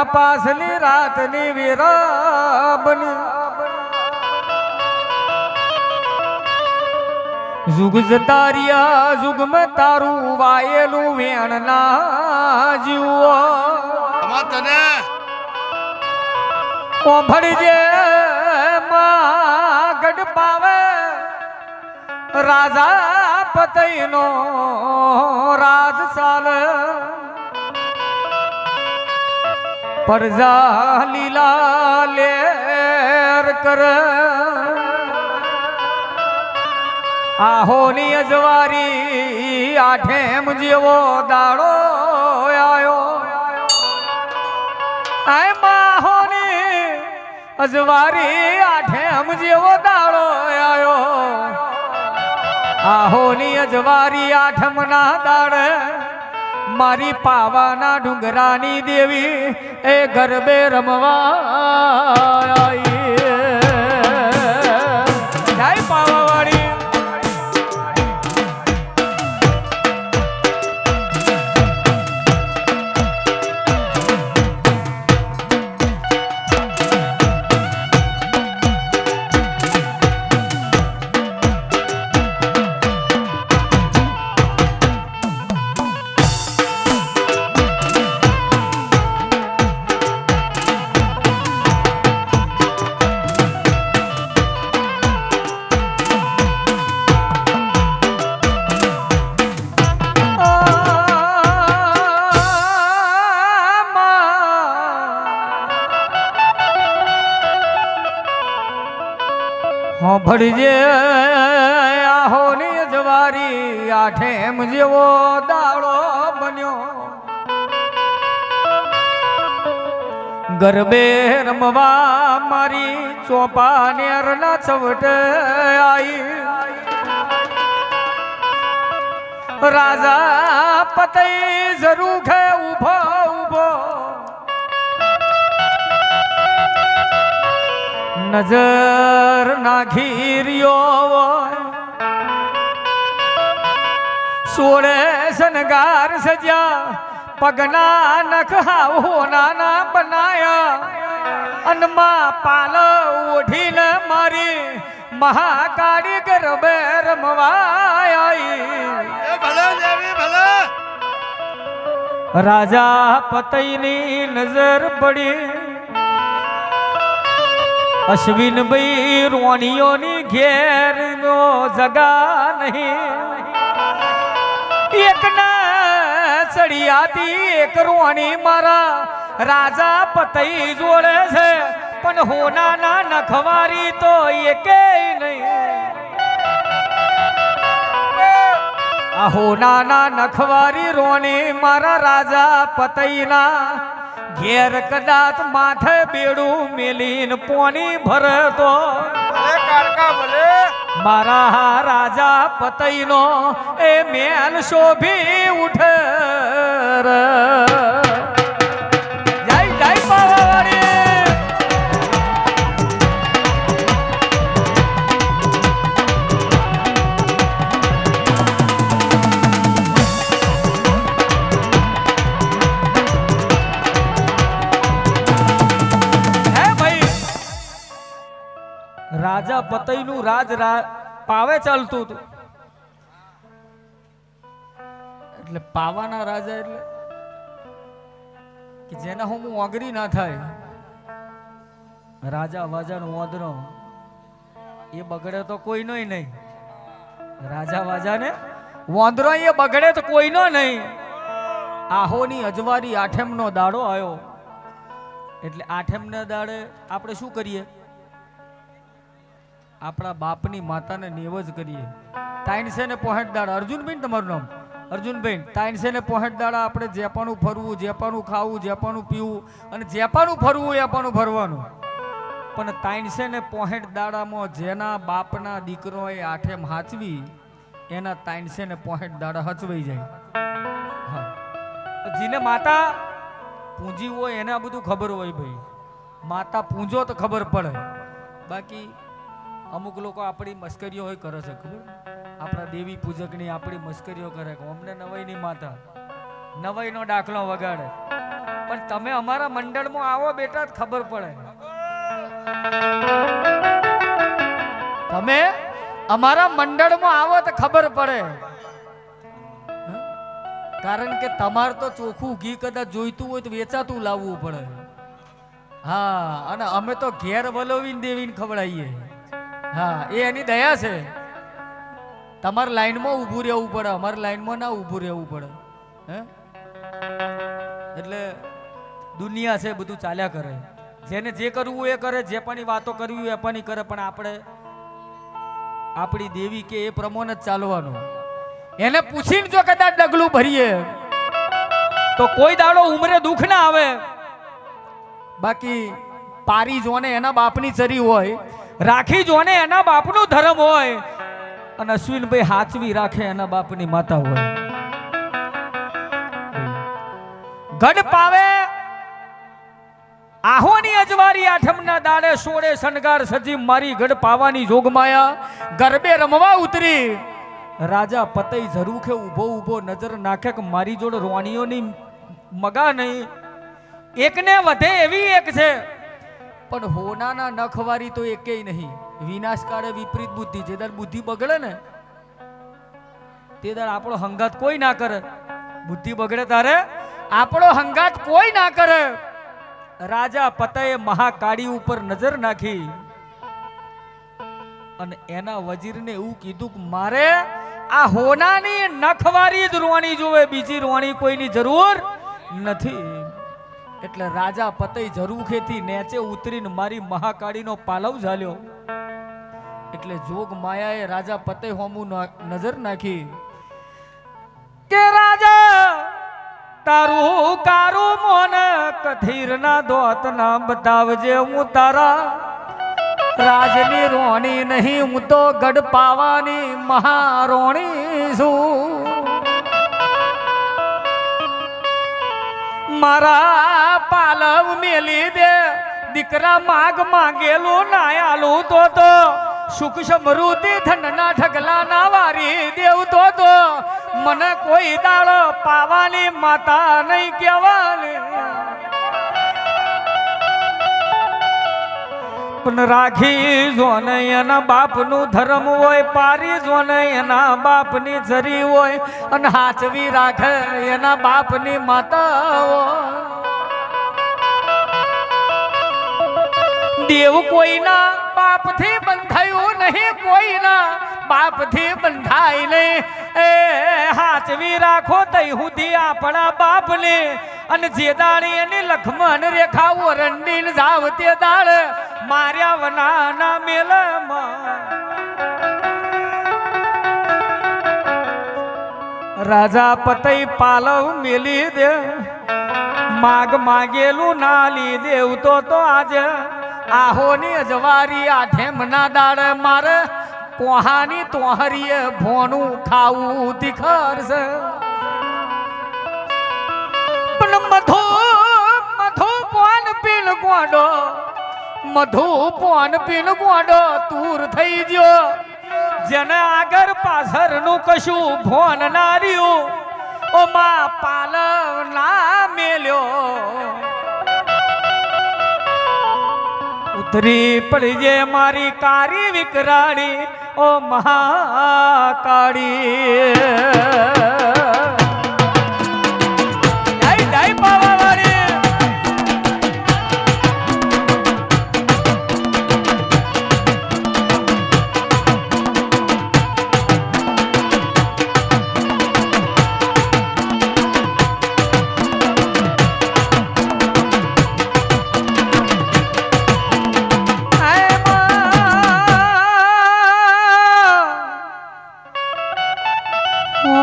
પાસલી રાતની વિરાબની જુગ જતારિયા જુગ મેં તારું વાયેલું વેણ ના જીવો તને ઓભળજે માં ગઢ પાવે રાજા પતઈનો રાજ ચાલે પરજા લીલા લેર કર આહોની અજવારી આઠેમ જેવો દાડો આયો આય માહોની અજવારી આઠેમ જેવો દાડો આયો આહોની અજવારી આઠમના દાડે મારી પાવાના ડુંગરાની દેવી એ ગરબે રમવા આઈ જય પાવાવાળી ભળજે આહોની જવારી આઠેમ જેવો દાડો બન્યો ગરબે રમવા મારી ચોપાનેરના ચવટે આઈ રાજા પતઈ જરૂખે ઉભો ઉભો નજર નાખી રહ્યો સોળે શણગાર સજ્યા પગના નખ હોના બનાયા અનમાં પાલ ઓઢીને મારી મહાકાળી ગરબે રમવાઈ રાજા પતઈની નજર પડી અશ્વિન ભાઈ રોણીઓની ઘેર નો જગા નહીં એક ના ચડિયાતી એક રોણી મારા રાજા પતઈ જોડે છે પણ હોનાના નખવારી તો એકે નહીં આ હોનાના નખવારી રોણી મારા રાજા પતઈના ઘેર કદાચ માથે બેડું મેલીન પોની ભરતો મારા રાજા પતઈનો એ મેલ શોભી ઉઠે જય જય પાવાવાળી રાજા પતઈનું રાજ પાવે ચાલતું હતું એટલે પાવાના રાજા એટલે કે જેના હું ઓગરી ના થાય રાજા વાજાનો ઓદરો એ બગડે તો કોઈનો નહીં રાજા વાજાને ઓંદરો એ બગડે તો કોઈનો નહીં આહોની અજવારી આઠમનો દાડો આવ્યો એટલે આઠમના દાડે આપણે શું કરીએ? આપણા બાપની માતાને નેવજ કરીએ. તાઈનસે ને પોહેટ દાડા. અર્જુનભાઈ તમારું નામ? અર્જુનભાઈ. તાઈનસે ને પોહેટ દાડા આપણે જેપાનું ફરવું, જેપાનું ખાવું, જેપાનું પીવું અને જેપાનું ફરવું એપાનું ફરવાનું. પણ તાઈનસે ને પોહેટ દાડામાં જેના બાપના દીકરોએ આઠેમ હાચવી એના તાઈનસે ને પોહેટ દાડા હચવાઈ જાય. હા, જેને માતા પૂંજી હોય એને આ બધું ખબર હોય ભાઈ. માતા પૂંજો તો ખબર પડે. બાકી અમુક લોકો આપણી મસ્કરીઓ હોય કરે છે ખબર. આપણા દેવી પૂજકની આપણી મસ્કરીઓ કરે કે અમને નવાઈની માતા નવાઈનો દાખલો વગાડે. પણ તમે અમારા મંડળમાં આવો બેટા જ ખબર પડે. તમે અમારા મંડળમાં આવો તો ખબર પડે. કારણ કે તમારે તો ચોખ્ખું ઘી કદાચ જોઈતું હોય તો વેચાતું લાવવું પડે. હા, અને અમે તો ઘેર વલોવીને દેવીને ખવડાવીએ. હા, એ એની દયા છે. તમારે લાઈનમાં ઊભું રહેવું પડે, અમારી લાઈનમાં ના ઊભું રહેવું પડે. હે, એટલે દુનિયા છે, બધું ચાલ્યા કરે. જેને જે કરવું એ કરે, જે પણ વાતો કરવી એ પણ કરે. પણ આપણે આપણી દેવી કે એ પ્રમાણે જ ચાલવાનું. એને પૂછીને જો કદાચ ડગલું ભરીએ તો કોઈ દાડો ઉમરે દુઃખ ના આવે. બાકી પારી જોને એના બાપની ચરી હોય, રાખી જોને એના બાપનું ધર્મ હોય, અને અશ્વિનભાઈ હાચવી રાખે એના બાપની માતા હોય. ગઢ પાવે આહોની અજવારી આઠમના દાડે સોળે શણગાર સજી મારી ગઢ પાવાની જોગમાયા ગરબે રમવા ઉતરી. રાજા પતઈ ઝરૂખે ઊભો ઊભો નજર નાખે કે મારી જોડે રોણીઓની મગા નહીં, એકને વધે એવી એક છે. પણ હોનાના નખવારી તો એકેય નહીં. વિનાશકાળે વિપરીત બુદ્ધિ. જે દર બુદ્ધિ બગડે ને તે દર આપણો હંગાત કોઈ ના કરે. બુદ્ધિ બગડે તારે આપણો હંગાત કોઈ ના કરે. રાજા પતયે મહાકાળી ઉપર નજર નાખી અને એના વજીરને એવું કીધું કે મારે આ હોનાની નખવારી જ રોણી જોવે, બીજી રોણી કોઈની જરૂર નથી. એટલે રાજા પતઈ ઝરૂખેથી નેચે ઉતરીને મારી મહાકાળીનો પાલવ ઝાલ્યો. એટલે જોગ માયાએ રાજા પતઈ હોમું નજર નાખી કે રાજા તારું કારું મોન કથીર ના દોત ના બતાવજે. હું તારા રાજની રોણી નહીં, હું તો ગઢ પાવાની મહારોણી છું. મારા પાલવ મેલી દે દીકરા, માગ માંગેલું નાયાલું તો સુખ સમૃદ્ધિ ધનના ઢગલા ના વારી દેવ તો મને કોઈ દાડો પાવાની માતા નહીં કહેવાની. પણ રાખી જોને એના બાપનું ધર્મ હોય, પારી જોને એના બાપની જરી હોય, અને હાચવી રાખે એના બાપની માતા હોય. દેવ કોઈના બાપથી બંધાયું નહીં, કોઈના બાપથી બંધાય નહીં. એ હાચવી રાખો તઈ સુધી આપણા બાપને. અને જે દાડી એની લખમણ રેખા ઓરંડીને જાવ તે દાડ માર્યા વનાના મેલમાં. રાજા પતઈ પાલવ મેલી દે, માગ માગેલું ના લીધેવ તો આજે આહોની અજવારી આઠેમના દાડ મારે કોહાની તોહરીએ ભોણું ખાવું તીખર છે. પણ મધુ મધુ પોન પીન ગોડો, મધુ પોન પીન ગોડો તૂર થઈ ગયો. જેને આગળ પાછળનું કશું ભોન ના રહ્યું, ઓ માં પાલવ ના મેલ્યો. ઉતરી પડી જે મારી કારી વિકરાડી, ઓ મહાકાળી. જય જય પાવાવાળી.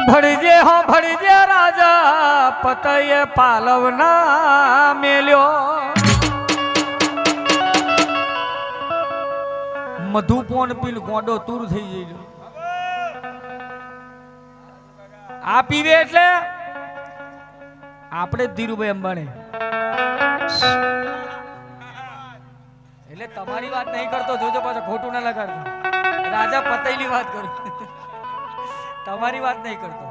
ભળજે રાજા પતયે પાલવના મેલ્યો મધુપોન પીન ગોડો તૂર થઈ જઈલો આ પીવે એટલે આપણે ધીરુભાઈ અંબાણી એટલે તમારી વાત નહીં કરતો જોજો પાછો ખોટું ના લગાડતો રાજા પતઈની વાત કરું તમારી વાત નહીં કરતો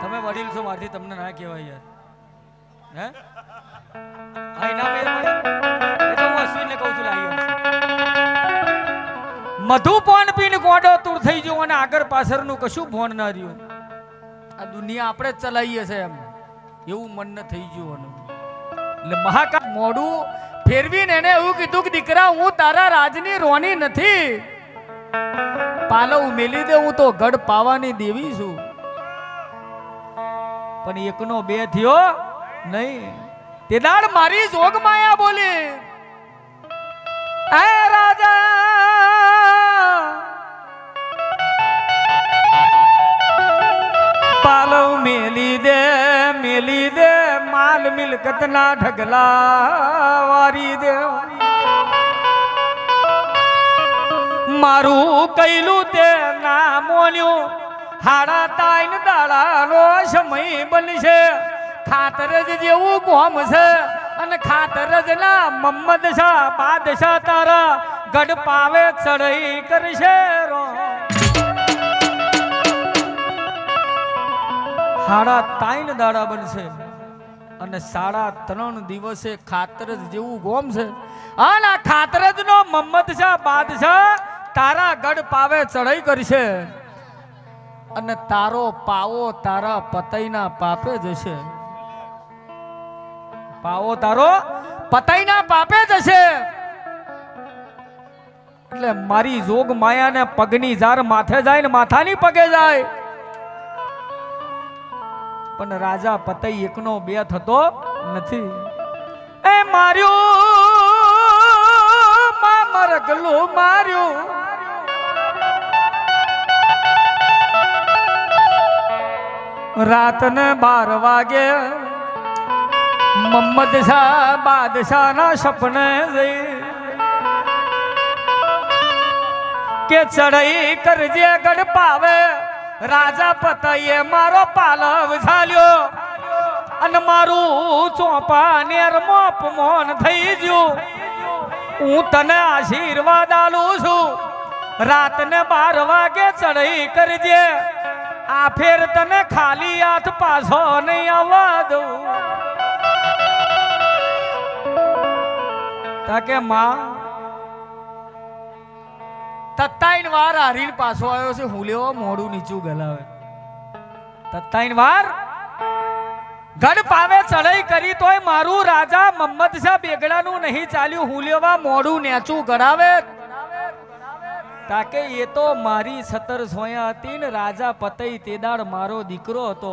તમે વડીલ છો મારથી તમને ના કહેવાય યાર હે હા ના મેર પડે એ તો હું અશ્વિનને કહું છું લાવી મધુપોન પીને ગોડો તૂર થઈ ગયો અને આગળ પાછળનું કશું ભોન ના રહ્યું આ દુનિયા આપણે જ ચલાવીએ છે એમ એવું મન ન થઈ ગયું એટલે મહાકાળ મોડું ફેરવીને એને એવું કીધું કે દીકરા હું તારા રાજની રોની નથી પાલવ મેલી દે હું તો ગઢ પાવાની દેવી છું પણ એકનો બે થયો નહીં તે દાડ મારી જોગ માયા બોલી એ રાજા પાલવ મેલી દે માલ મિલકત ના ઢગલા વારી દે મારું કૈલું તે ના મોન્યું હાડા તાઈન દાડાનો સમય બનશે ખાતરજ જેવું કોમ છે અને ખાતરજ ના મમ્મદ શાહ બાદશાહ તારા ગઢ પાવે ચડઈ કરશે રો હાડા તાઈન દાડા બનશે અને 3.5 દિવસે ખાતરજ જેવું ગોમ છે અને આ ખાતરજ નો મમ્મદ શાહ બાદશાહ તારા ગઢ પાવે ચડાઈ કરશે અને તારો પાવો તારા પતઈના પાપે જશે પાવો તારો પતઈના પાપે જશે એટલે મારી જોગ માયાને પગની જાર માથે જાય ને માથાની પગે જાય પણ રાજા પતઈ એકનો બે થતો નથી એ માર્યું મરગલું માર્યું રાતને 12 વાગે મમ્મદ શાહ બાદશાહ ના સપને જઈ કે ચડાઈ કરજે ગઢ પાવે રાજા પતઈએ મારો પાલવ ઝાલ્યો અને મારું ચોપા નેર મોપ મોન થઈ ગયું હું તને આશીર્વાદ આલું છું રાતને 12 વાગે ચડાઈ કરજે આ ફેર તને ખાલી હાથ પાછો નહીં આવવા દઉં તાકે માં તત્તાઈન વાર હરીણ પાછો આવ્યો છે હું લેવો મોડું નીચું ગલાવે તત્તાઈન વાર ગઢ પાવે ચડાઈ કરી તોય મારું રાજા મમ્મદ શાહ બેગડાનું નહીં ચાલ્યું હું લેવા મોડું નેચું ગળાવે તાકે એ તો મારી 17 સોયા હતી ને રાજા પતઈ તેદાડ મારો દીકરો હતો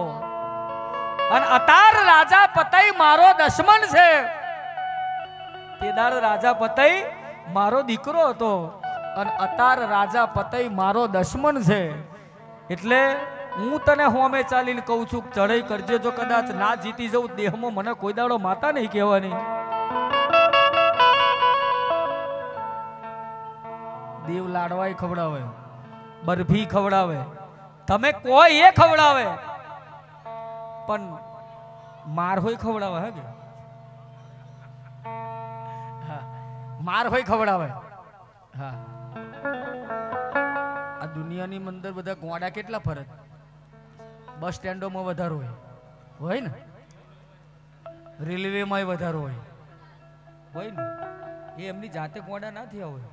અને અતાર રાજા પતઈ મારો દશમન છે તેદાડ રાજા પતઈ મારો દીકરો હતો અને અતાર રાજા પતઈ મારો દશમન છે એટલે હું તને હોમે ચાલીને કહું છું ચડાઈ કરજે જો કદાચ ના જીતી જઉં દેહમાં મને કોઈ દાડો માતા નહીં કહેવાની દેવ લાડવાય ખવડાવે બરફી ખવડાવે તમે કોઈ એ ખવડાવે પણ માર હોય ખવડાવે હે કે માર હોય ખવડાવે હા આ દુનિયાની અંદર બધા ગોડા કેટલા ફરક બસ સ્ટેન્ડોમાં વધારો હોય ને રેલવેમાં વધારો હોય ને એ એમની જાતે ગોડા ના થયા હોય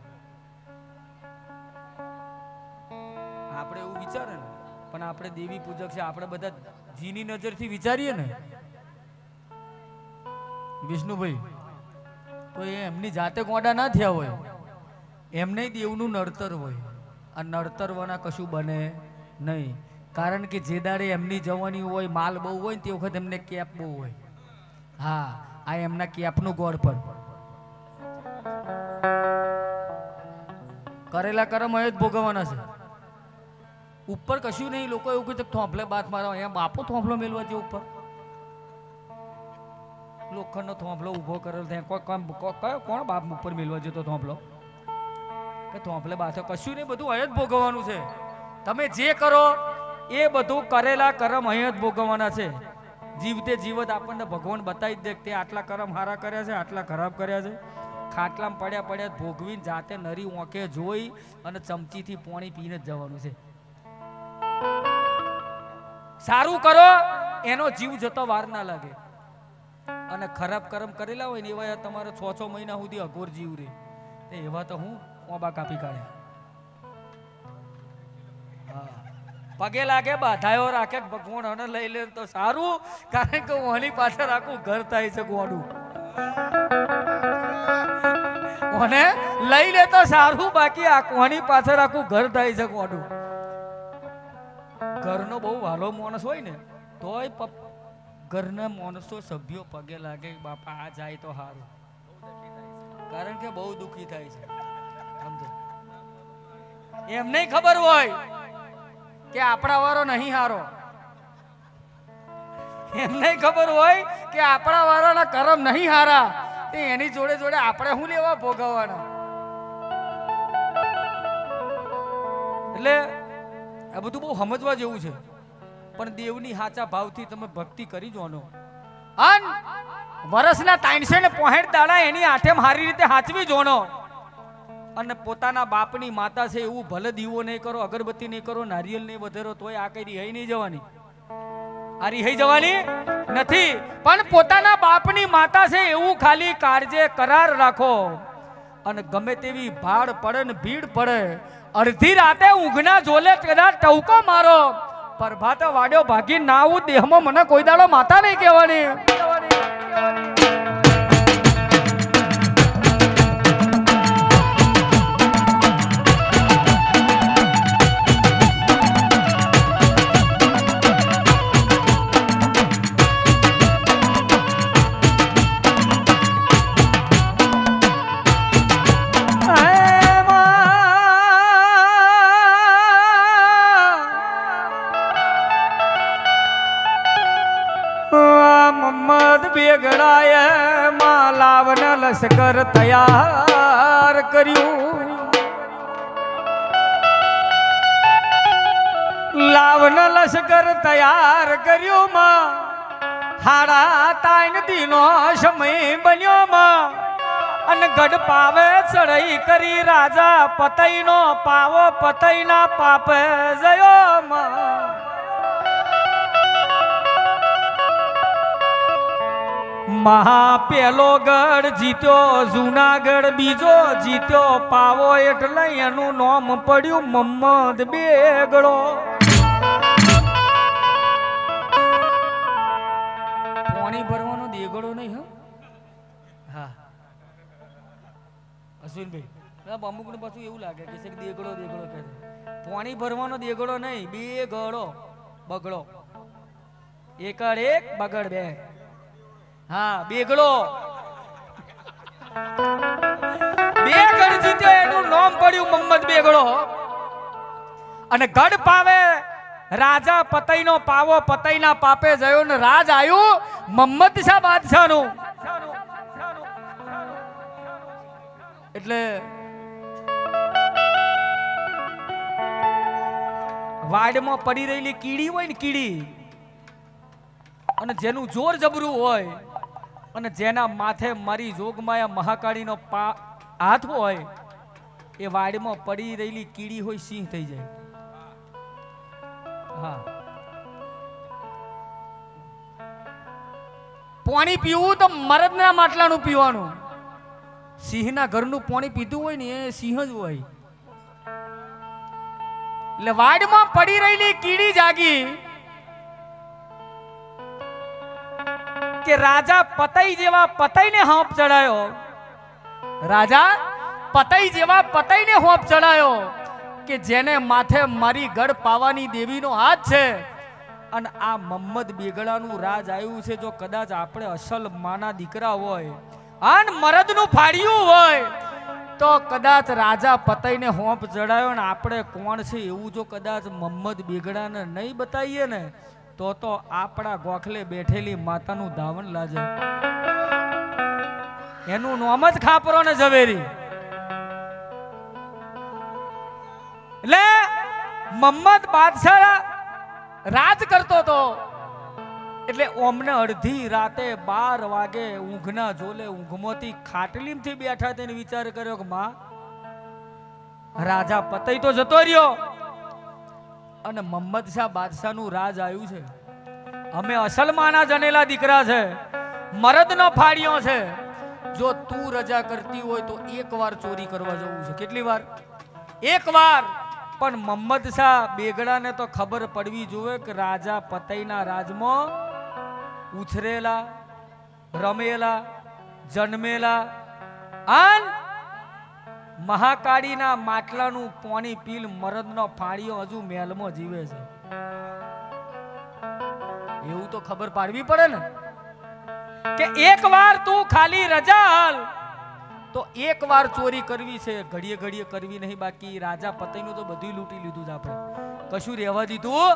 આપણે એવું વિચારે ને પણ આપણે દેવી પૂજક છે આપણે બધા જીની નજરથી વિચારીએ ને વિષ્ણુભાઈ તો એ એમની જાતે ગોડા ના થયા હોય એમને દેવનું નડતર હોય આ નડતરવાના કશું બને નહીં કારણ કે જે દાડે એમની જવાની હોય માલ બહુ હોય ને તે વખત એમને કેપ બહુ હોય હા આ એમના કેપનું ગોળ પર કરેલા કર્મ એ જ ભોગવવાના છે ઉપર કશું નહીં. લોકો એવું કહે થોંભલે બાત મારો, અહીંયા બાપો થોંભલો મેલવા છે ઉપર. લોખંડનો થોંભલો ઊભો કરેલો ત્યાં કયો કોણ બાપ ઉપર મેલવા જતો થોંભલો? કે થોંભલે બાથો કશું નહીં, બધું અહીંયા જ ભોગવવાનું છે. તમે જે કરો એ બધું કરેલા કર્મ અહીંયા જ ભોગવવાના છે. જીવતે જીવત આપણને ભગવાન બતાવી જ દે તે આટલા કર્મ હારા કર્યા છે, આટલા ખરાબ કર્યા છે. ખાટલામાં પડ્યા પડ્યા ભોગવીને જાતે નરી ઓંકે જોઈ અને ચમચીથી પાણી પીને જ જવાનું છે. સારું કરો એનો જીવ જતો વાર ના લાગે, અને ખરાબ કર્મ કરેલા હોય ને એવા તમારે 6 મહિના સુધી અઘોર જીવ રહે. એવા તો હું ઓબા કાપી કાઢ્યા. પગે લાગે બાધાયો રાખે ભગવાન અને લઈ લે તો સારું, કારણ કે ઓની પાછળ આખું ઘર થાય છે ગોડું. ઓને લઈ લે તો સારું, બાકી ઓની પાછળ આખું ઘર થાય છે ગોડું. ઘરનો બહુ વાલો માણસ હોય ને તોય ઘરના માણસો સભ્યો પગે લાગે બાપા આ જાય તો સારું, કારણ કે બહુ દુઃખી થાય છે. સમજો, એમ નહીં ખબર હોય કે આપણા વારો નહીં હારો, એમ નહીં ખબર હોય કે આપણા વાળાના કર્મ નહીં હારા, એની જોડે જોડે આપણે શું લેવા ભોગવવાના. એટલે આ બધું બહુ સમજવા જેવું છે. પણ દેવની સાચા ભાવથી તમે ભક્તિ કરી જોનો, અન વર્ષના 365 દાડા એની આઠેમ હારી રીતે હાચવી જોનો, અને પોતાના બાપની માતા છે એવું ભલે દીવો નહીં કરો, અગરબત્તી નહીં કરો, નારિયેલ નહીં વધેરો, તોય આ કઈ રિહાઈ નહીં જવાની. આ રિહાઈ જવાની નથી. પણ પોતાના બાપની માતા છે એવું ખાલી કાળજે કરાર રાખો, અને ગમે તેવી ભાડ પડે ને ભીડ પડે, અડધી રાતે ઊંઘના જોલે કદાચ ટવકો મારો, પ્રભાતે વાડ્યો ભાગી ના આવું દેહમાં મને કોઈ દાડો માતા નહીં કહેવાની. બેગડાએ માં લાવન લશ્કર તૈયાર કર્યું, લાવન લશ્કર તૈયાર કર્યું માં, 3.5 દીનો સમય બન્યો માં, અને ગઢ પાવે ચડાઈ કરી રાજા પતઈનો પાવો પતઈના પાપે જયો માં. મહા પેલો ગઢ જીત્યો જુનાગઢ, બીજો જીત્યો પાવો, એટલે એનું નામ પડ્યું મમ્મદ બેગડો. પાણી ભરવાનો દેગડો નહીં. હા અશ્વિનભાઈ, અમુક ને પાછું એવું લાગે કે દેગડો દેગડો કહે છે. પાણી ભરવાનો દેગડો નહીં, બેગડો બગડો, એકડ એક બગડ બે. હા બેગડો, બેગડ જીત્યો એનું નામ પડ્યું મમ્મદ બેગડો. અને ગઢ પાવે રાજા પતઈનો પાવો પતઈના પાપે જયો, ને રાજ આવ્યું મમ્મદ શાહ બાદશાહનું. એટલે વાડમાં પડી રહેલી કીડી હોય ને, કીડી, અને જેનું જોર જબરું હોય, અને જેના માથે મારી જોગમાયા મહાકાળીનો હાથ હોય, એ વાડમાં પડી રહેલી કીડી હોય સિંહ થઈ જાય. હા, પાણી પીવું તો મરદના માટલાનું પીવાનું. સિંહના ઘરનું પાણી પીધું હોય ને એ સિંહ જ હોય. એટલે વાડમાં પડી રહેલી કીડી જાગી કે રાજા પતઈ જેવા પતઈને હોંપ ચડાયો, રાજા પતઈ જેવા પતઈને હોંપ ચડાયો, કે જેને માથે મારી ગઢ પાવાની દેવીનો હાથ છે. અને આ મમ્મદ બેગડાનું રાજ આવ્યું છે. જો કદાચ આપણે અસલ માના દીકરા હોય અને મરદનું ફાડ્યું હોય તો કદાચ રાજા પતઈને હોંપ ચડાયો ને આપણે કોણ છે એવું જો કદાચ મોહમ્મદ બેગડાને નહીં બતાવીએ ને તો આપણા ગોખલે બેઠેલી માતાનું ધાવણ લાજે. એનું નામ જ ખાપરો ને ઝવેરી. એટલે મોહમ્મદ બાદશાહ રાજ કરતો હતો એટલે ઓમને અડધી રાતે 12 વાગે ઊંઘના જોલે ઊંઘમાંથી ખાટલીમથી બેઠા તેને વિચાર કર્યો કે માં રાજા પતઈ તો જતો રહ્યો અને મોહમ્મદ શાહ બાદશાહનું રાજ આવ્યું છે. અમે અસલમાના જનેલા દીકરા છે, મરદનો ફાડ્યો છે. જો તું રજા કરતી હોય તો એકવાર ચોરી કરવા જવું છે. કેટલી વાર? એકવાર. પણ મોહમ્મદ શાહ બેગડાને તો ખબર પડવી જોઈએ કે રાજા પતઈના રાજમાં ઉછરેલા, રમેલા, જન્મેલા અને મહાકાળીના માટલાનું પાણી પીલ મરદનો ફાળિયો હજુ મહેલમાં જીવે છે. એવું તો ખબર પાડવી પડે ને કે એકવાર તું ખાલી રજા હાલ તો એકવાર ચોરી કરવી છે, ઘડીએ ઘડીએ કરવી નહીં. બાકી રાજા પતઈનું તો બધું લૂંટી લીધું છે, આપણે કશું રહેવા દીધું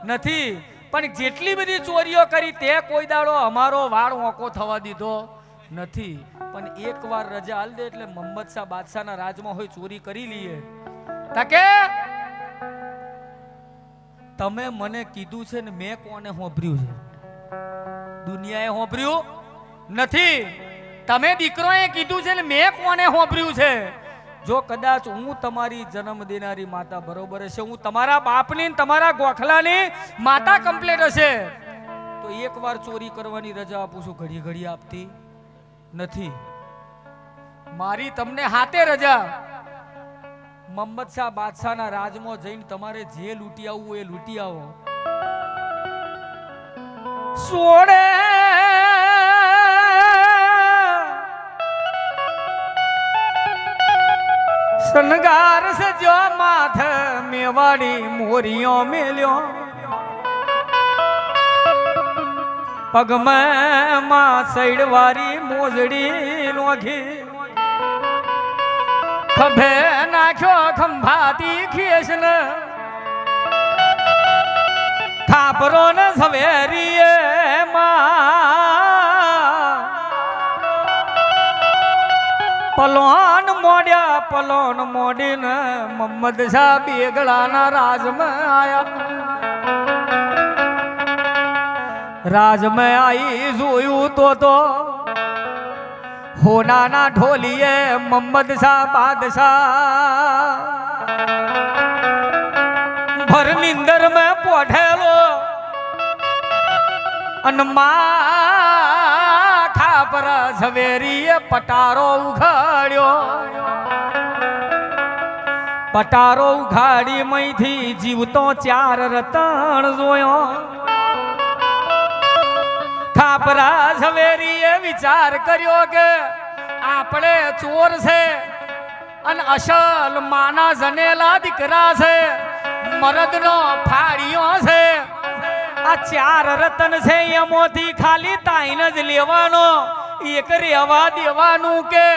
નથી. પણ જેટલી બધી ચોરીઓ કરી તે કોઈ દાડો અમારો વાળ ઓકો થવા દીધો નથી. પણ એકવાર રજા હાલ દે એટલે મોહમ્મદ શાહ બાદશાહના રાજમાં હોય ચોરી કરી લઈએ. તાકે તમે મને કીધું છે ને મેં કોને હોંભર્યું છે? દુનિયાએ હોંભર્યું નથી. તમે દીકરોએ કીધું છે ને મેં કોને હોંભર્યું છે? જો કદાચ હું તમારી જન્મ દેનારી માતા બરોબર હશે, હું તમારા બાપની તમારા ગોખલાની માતા કમ્પ્લીટ હશે, તો એકવાર ચોરી કરવાની રજા આપું છું, ઘડી ઘડી આપતી નથી. મારી તમને હાથે રજા. મોહમ્મદ શાહ બાદશાહના રાજમાં જઈને તમારે જે લૂંટી આવવું એ લૂંટી આવો. સોડે શણગાર સજો માથ મેવાડી મોરિયો મેલ્યો, પગમાં સૈડવારી મોજડી લોઘી, ખભે નાખ્યો ખંભાતી ખેસને, ખાપરો ને ઝવેરીએ માં પલોન મોડ્યા, પલોન મોડીને મોહમ્મદ શાહ બેગડાના રાજમાં આયા. રાજમાં આવી જોયું તો હોનાના ઢોલીએ મોહમ્મદ શાહ બાદશાહ ભર નિંદર में પોઠેલો અને માં ખાપરા ઝવેરીએ પટારો ઉઘાડ્યો. પટારો ઉઘાડી મઈથી જીવતો 4 રતન જોયો. ખાપરા ઝવેરીએ વિચાર કર્યો કે આપણે ચોર છે અને અસલ માના જનેલા દીકરા છે, મરદનો ફાળિયો છે. આ 4 રતન છે એમાંથી ખાલી તાઈન જ લેવાનો, એક રહેવા દેવાનું કે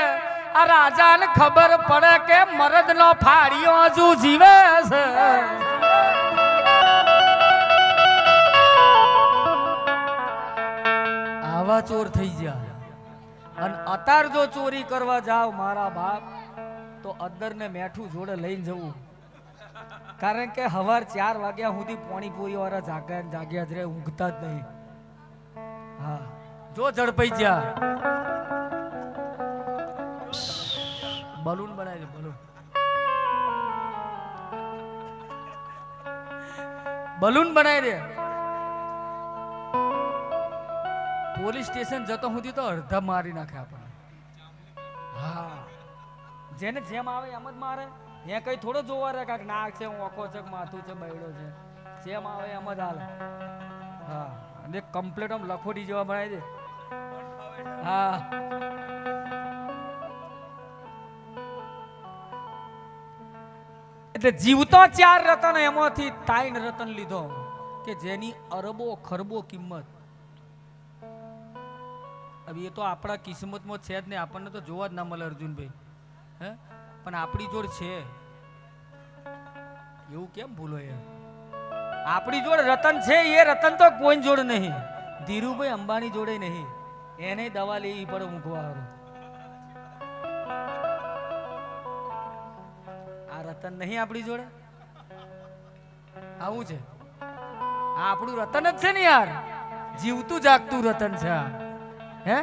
આ રાજાને ખબર પડે કે મરદનો ફાળિયો હજુ જીવે છે. આવા ચોર થઈ ગયા. અને અતાર જો ચોરી કરવા જાવ મારા બાપ તો અદ્દર ને મેઠું જોડે લઈને જવું. કારણ કે હવાર 4 વાગ્યા સુધી પાણીપુરી વાળા જાગ્યા જ રહે, ઊંઘતા જ નહીં. હા, જો ઝડપાઈ ગયા. બલૂન બનાવી દે, બલૂન બનાવી દે. પોલીસ સ્ટેશન જતો સુધી તો અડધા મારી નાખે આપણને. હા, જેને જેમ આવે એમ જ મારે. ત્યાં કઈ થોડો જોવા રહે કાંક નાક છે, ઓખો છે, માથું છે, બૈડો છે, જેમ આવે એમ જ હાલે. હા, અને કમ્પ્લેટ આમ લખોટી જેવા બનાવી દે. હા, એટલે જીવતો 4 રતન એમાંથી 3 રતન લીધો કે જેની અરબો ખરબો કિંમત. હવે એ તો આપણા કિસ્મતમાં છે જ નહીં, આપણને તો જોવા જ ના મળે અર્જુનભાઈ. હે પણ આપણી જોડ છે એવું કેમ ભૂલો યાર? આપણી જોડ રતન છે, એ રતન તો કોઈ જોડ નહીં. ધીરુભાઈ અંબાણી જોડે નહીં, એને દવા લેવી પડે મૂકવા હારું. આ રતન નહીં આપણી જોડે, આવું છે. આ આપણું રતન જ છે ને યાર, જીવતું જાગતું રતન છે આ. હે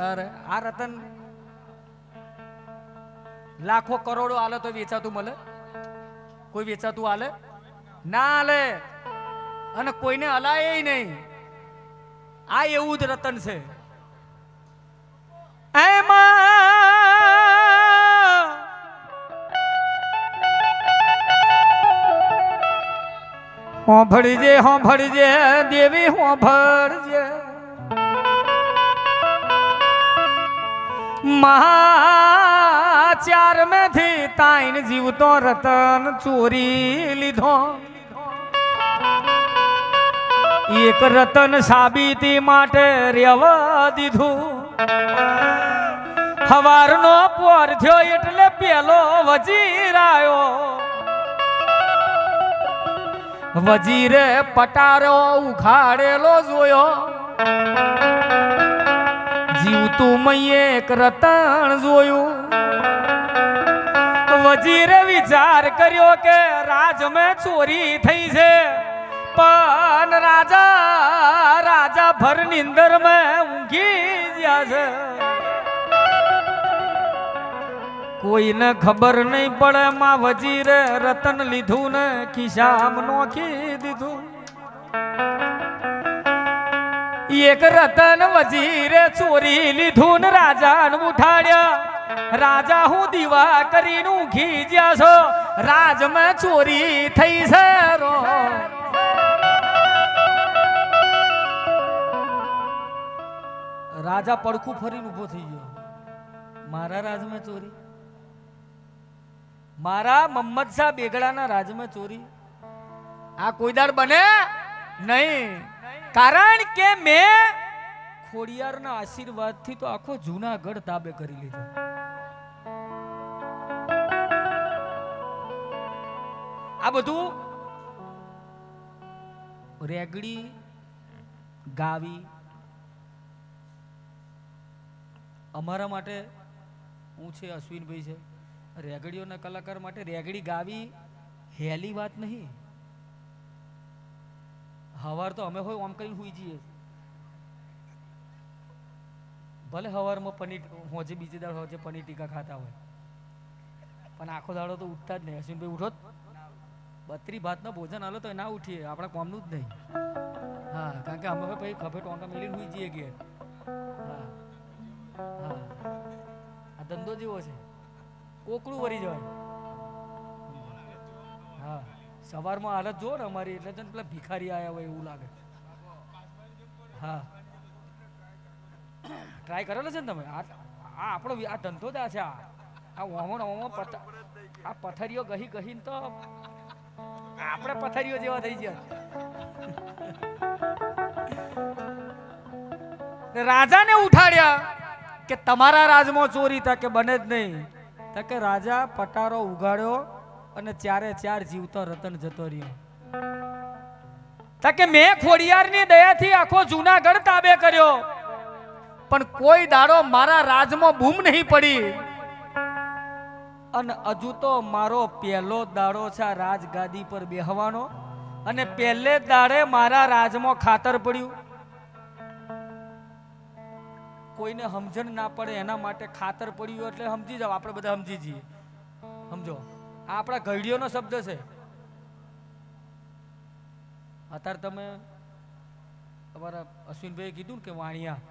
અરે આ રતન લાખો કરોડો આલે તો વેચાતું મળે? કોઈ વેચાતું આલે ના આલે, અને કોઈને હલાય નહીં. આ એવું જ રતન છે. હોંભળજે હોંભળજે દેવી હોંભળજે, ચાર મેથી તાઈન જીવતો રતન ચોરી લીધો. એક રતન સાબિતી માટે રેવા દીધું. હવારનો પોર થયો એટલે પેલો વજીર આયો. વજીરે પટારો ઉખાડેલો જોયો. જીવતું મૈયે એક રતન જોયું. વજીરે વિચાર કર્યો કે રાજ મેં ચોરી થઈ છે, પણ રાજા ભર નિંદર મેં ઊંઘી ગયા છે. કોઈને ખબર નહીં પડે માં વજીરે રતન લીધું ને ખિસ્સામાં નોખી દીધું. એક રતન વજીરે ચોરી લીધું ને રાજાને ઉઠાડ્યા. રાજા હું દીવા કરીને ઊંઘી ગયા છો, રાજ મેં ચોરી થઈ છે રો. રાજા પડખું ફરીને ઊભો થઈ ગયો. મારા રાજમાં ચોરી? મારા મમ્મદ શાહ બેગડાના રાજમાં ચોરી? આ કોઈ દાડ બને નહીં. કારણ કે મેં ખોડિયારના આશીર્વાદથી તો આખો જૂનાગઢ તાબે કરી લીધો. આ બધું રેગડી ગાવી અમારા માટે, હું છે અશ્વિનભાઈ છે, રેગડીઓના કલાકાર માટે રેગડી ગાવી હેલી વાત નહીં. હવાર તો અમે હોય આમ કરીને હુઈ જઈએ. ભલે હવારમાં પનીર હોજે બીજે દાડ હોજે પનીર ટીકા ખાતા હોય, પણ આખો દાડો તો ઉઠતા જ નહીં. અશ્વિનભાઈ ઉઠો, 32 ભાતના ભોજન હાલો તો ના ઉઠીએ, આપણા કોમનું જ નહીં. હા, કારણ કે અમે ભાઈ ખભે ટોંકા મેલીને હુઈ જઈએ કે હા હા આ ધંધો જેવો છે, કોકડું વરી જવાય. હા, સવારમાં હાલત જો ને અમારી, એટલે છે ને પેલા ભિખારી આયા હોય એવું લાગે. હા, ટ્રાય કરેલો છે ને તમે? આ આપણો આ ધંધો જ આ છે. આ પથરીઓ ગહી ગહીને તો આપણે પથરીઓ જેવા થઈ ગયા. રાજાને ઉઠાડ્યા કે તમારા રાજમાં ચોરી થાય કે બને જ નહીં. કે રાજા પટારો ઉગાડ્યો અને 4 જીવતો રતન જતો રહ્યો. કે મેં ખોડિયારની દયાથી આખો જૂનાગઢ તાબે કર્યો, પણ કોઈ દાડો મારા રાજમાં બૂમ નહીં પડી. અને હજુ તો મારો પહેલો દાડો છે રાજગાદી પર બેહવાનો, અને પહેલે દાડે મારા રાજમાં ખાતર પડ્યું. કોઈને સમજણ ના પડે એના માટે ખાતર પડ્યું એટલે સમજી જાવ, આપણે બધા સમજી જઈએ. સમજો, આ આપણા ઘડીઓનો શબ્દ છે. અત્યારે તમે તમારા અશ્વિનભાઈ કીધું કે વાણિયા,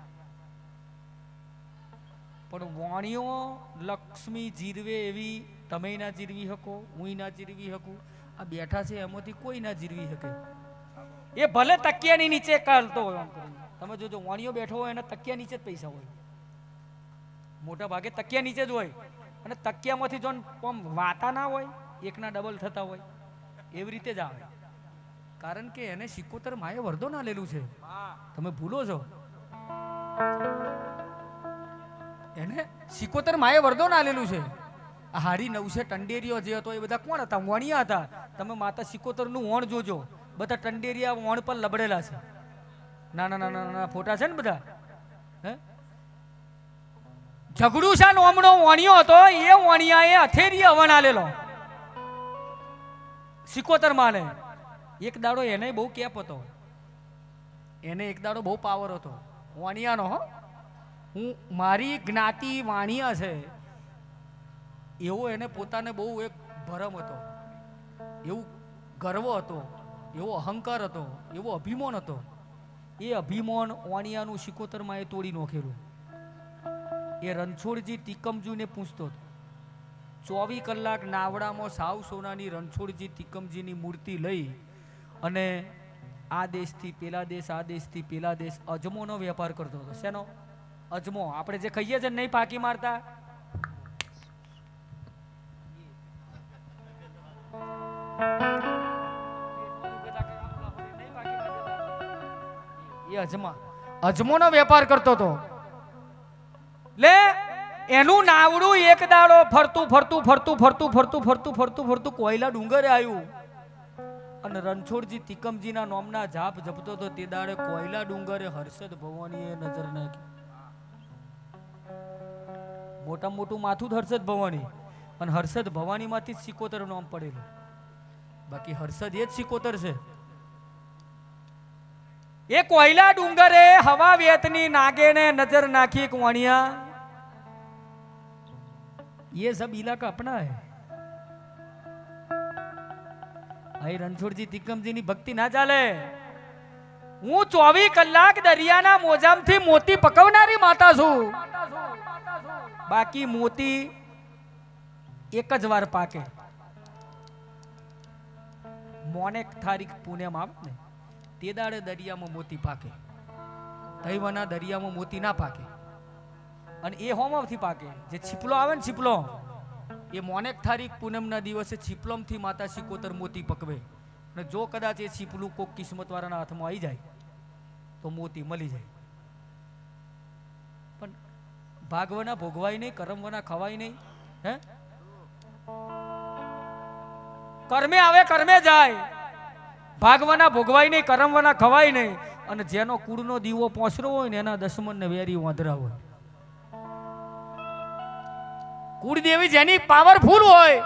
પણ વાણીઓ લક્ષ્મી જીરવે એવી તમે ના જીરવી શકો, હું ના જીરવી શકું. આ બેઠા છે એમાંથી કોઈ ના જીરવી શકે. એ ભલે તકિયાની નીચે કાઢતો હોય. તમે જોજો, વાણીઓ બેઠો હોય એના તકિયા નીચે જ પૈસા હોય, મોટા ભાગે તકિયા નીચે જ હોય. અને તકિયામાંથી જો વાતા ના હોય, એકના ડબલ થતા હોય, એવી રીતે જ આવે. કારણ કે એને 76 માએ વરદો ના લેલું છે. તમે ભૂલો છો, એને 76 માએ વરદો ના લેલું છે. આ હારી નવસે ટંડેરીઓ જે હતો એ બધા કોણ હતા? વણિયા હતા. તમે માતા સિકોતરનું વણ જોજો, બધા ટંડેરિયા વણ પર લબડેલા છે. નાના નાના નાના ફોટા છે ને બધા. હે ઝઘડુશા નોમનો વણિયો હતો, એ વણિયાએ અથેરી હવન આલેલો સિકોતર માને. એક દાડો એને બહુ કેપ હતો, એને એક દાડો બહુ પાવર હતો વાણિયાનો. હો, હું મારી જ્ઞાતિ વાણિયા છે એવો એને પોતાને બહુ એક ભરમ હતો, એવું ગર્વ હતો, એવો અહંકાર હતો, એવો અભિમાન હતો. એ અભિમાન વાણિયાનું સિકોતરમાં એ તોડી નાખેલું. એ રણછોડજી તિકમજીને પૂછતો હતો. 24 કલાક નાવડામાં સાવ સોનાની રણછોડજી તિકમજીની મૂર્તિ લઈ અને આ દેશથી પેલા દેશ, આ દેશથી પેલા દેશ અજમોનો વેપાર કરતો હતો. શેનો અજમો? આપણે જે કહીએ છીએ નહીં પાકી મારતા, એ અજમોનો વેપાર કરતો હતો. લે એનું નાવડું એક દાડો ફરતું ફરતું ફરતું ફરતું ફરતું ફરતું ફરતું ફરતું કોયલા ડુંગરે આવ્યું અને રણછોડજી તિકમજીના નામના જાપ જપતો હતો. તે દાડે કોયલા ડુંગરે હર્ષદ ભવાનીએ નજર નાખી. મોટા મોટું માથું હર્ષદ ભવાની, અને હર્ષદ ભવાનીમાંથી જ સિકોતર નામ પડેલું. બાકી હર્ષદ એ જ સિકોતર છે. એ કોયલા ડુંગરે હવા વેતની નાગેને નજર નાખી વણિયા. ये सब इलाका अपना है. भाई રણછોડજી તિકમજીની ભક્તિ ના ચાલે. હું 24 કલાક દરિયાના મોજામથી મોતી પકવનારી માતા છું. બાકી મોતી એક જ વાર પાકે. મોનેક તારીખ પુણ્યમ આવે ને તે દાડે દરિયામાં મોતી પાકે. દૈવના દરિયામાં મોતી ના પાકે. અને એ હોમથી પાકે. જે છીપલો આવે ને છીપલો, એ મોનેક તારીખ પૂનમના દિવસે છીપલોમથી માતા સિકોતર મોતી પકવે. અને જો કદાચ એ છીપલું કોક કિસ્મત વાળાના હાથમાં આવી જાય તો મોતી મળી જાય. પણ ભાગવાના ભોગવાય નહીં, કરમવાના ખવાય નહીં. હે કર્મે આવે કર્મે જાય. ભાગવાના ભોગવાય નહીં, કરમવાના ખવાય નહીં. અને જેનો કુળનો દીવો પોસરો હોય ને એના દશમનને વેરી વાંદરા હોય. કુળદેવી જેની પાવરફુલ હોય,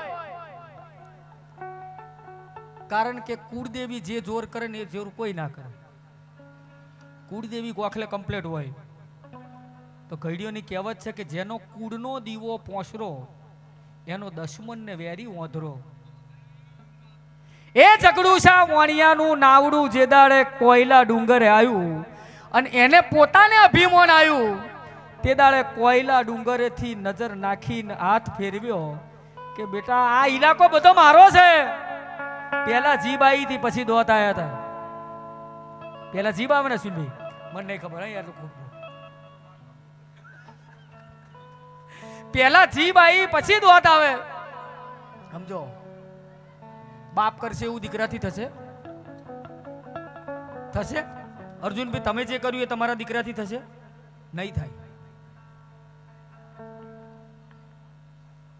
કારણ કે કુળદેવી જે જોર કરે ને એ જોર કોઈ ના કરે. કુળદેવી ગોખલે કમ્પ્લેટ હોય. તો ઘડીઓની કહેવત છે કે જેનો કુળનો દીવો પોસરો એનો દશમન ને વેરી વાંદરો. એ ઝઘડુશા વાણિયાનું નાવડું જે દાડે કોયલા ડુંગરે આવ્યું અને એને પોતાને અભિમાન આવ્યું, તે દાડે કોયલા ડુંગરેથી નજર નાખીને હાથ ફેરવ્યો કે બેટા આ ઇલાકો બધો મારો છે. પેલા જીબ આવી હતી, પછી દોત આવ્યા હતા. પેલા જીબ આવે ને સુનભાઈ, મને નહીં ખબર યાર. પેલા જીબ આવી પછી દોત આવે. સમજો, બાપ કરશે એવું દીકરાથી થશે? થશે? અર્જુનભાઈ તમે જે કર્યું એ તમારા દીકરાથી થશે? નહીં થાય.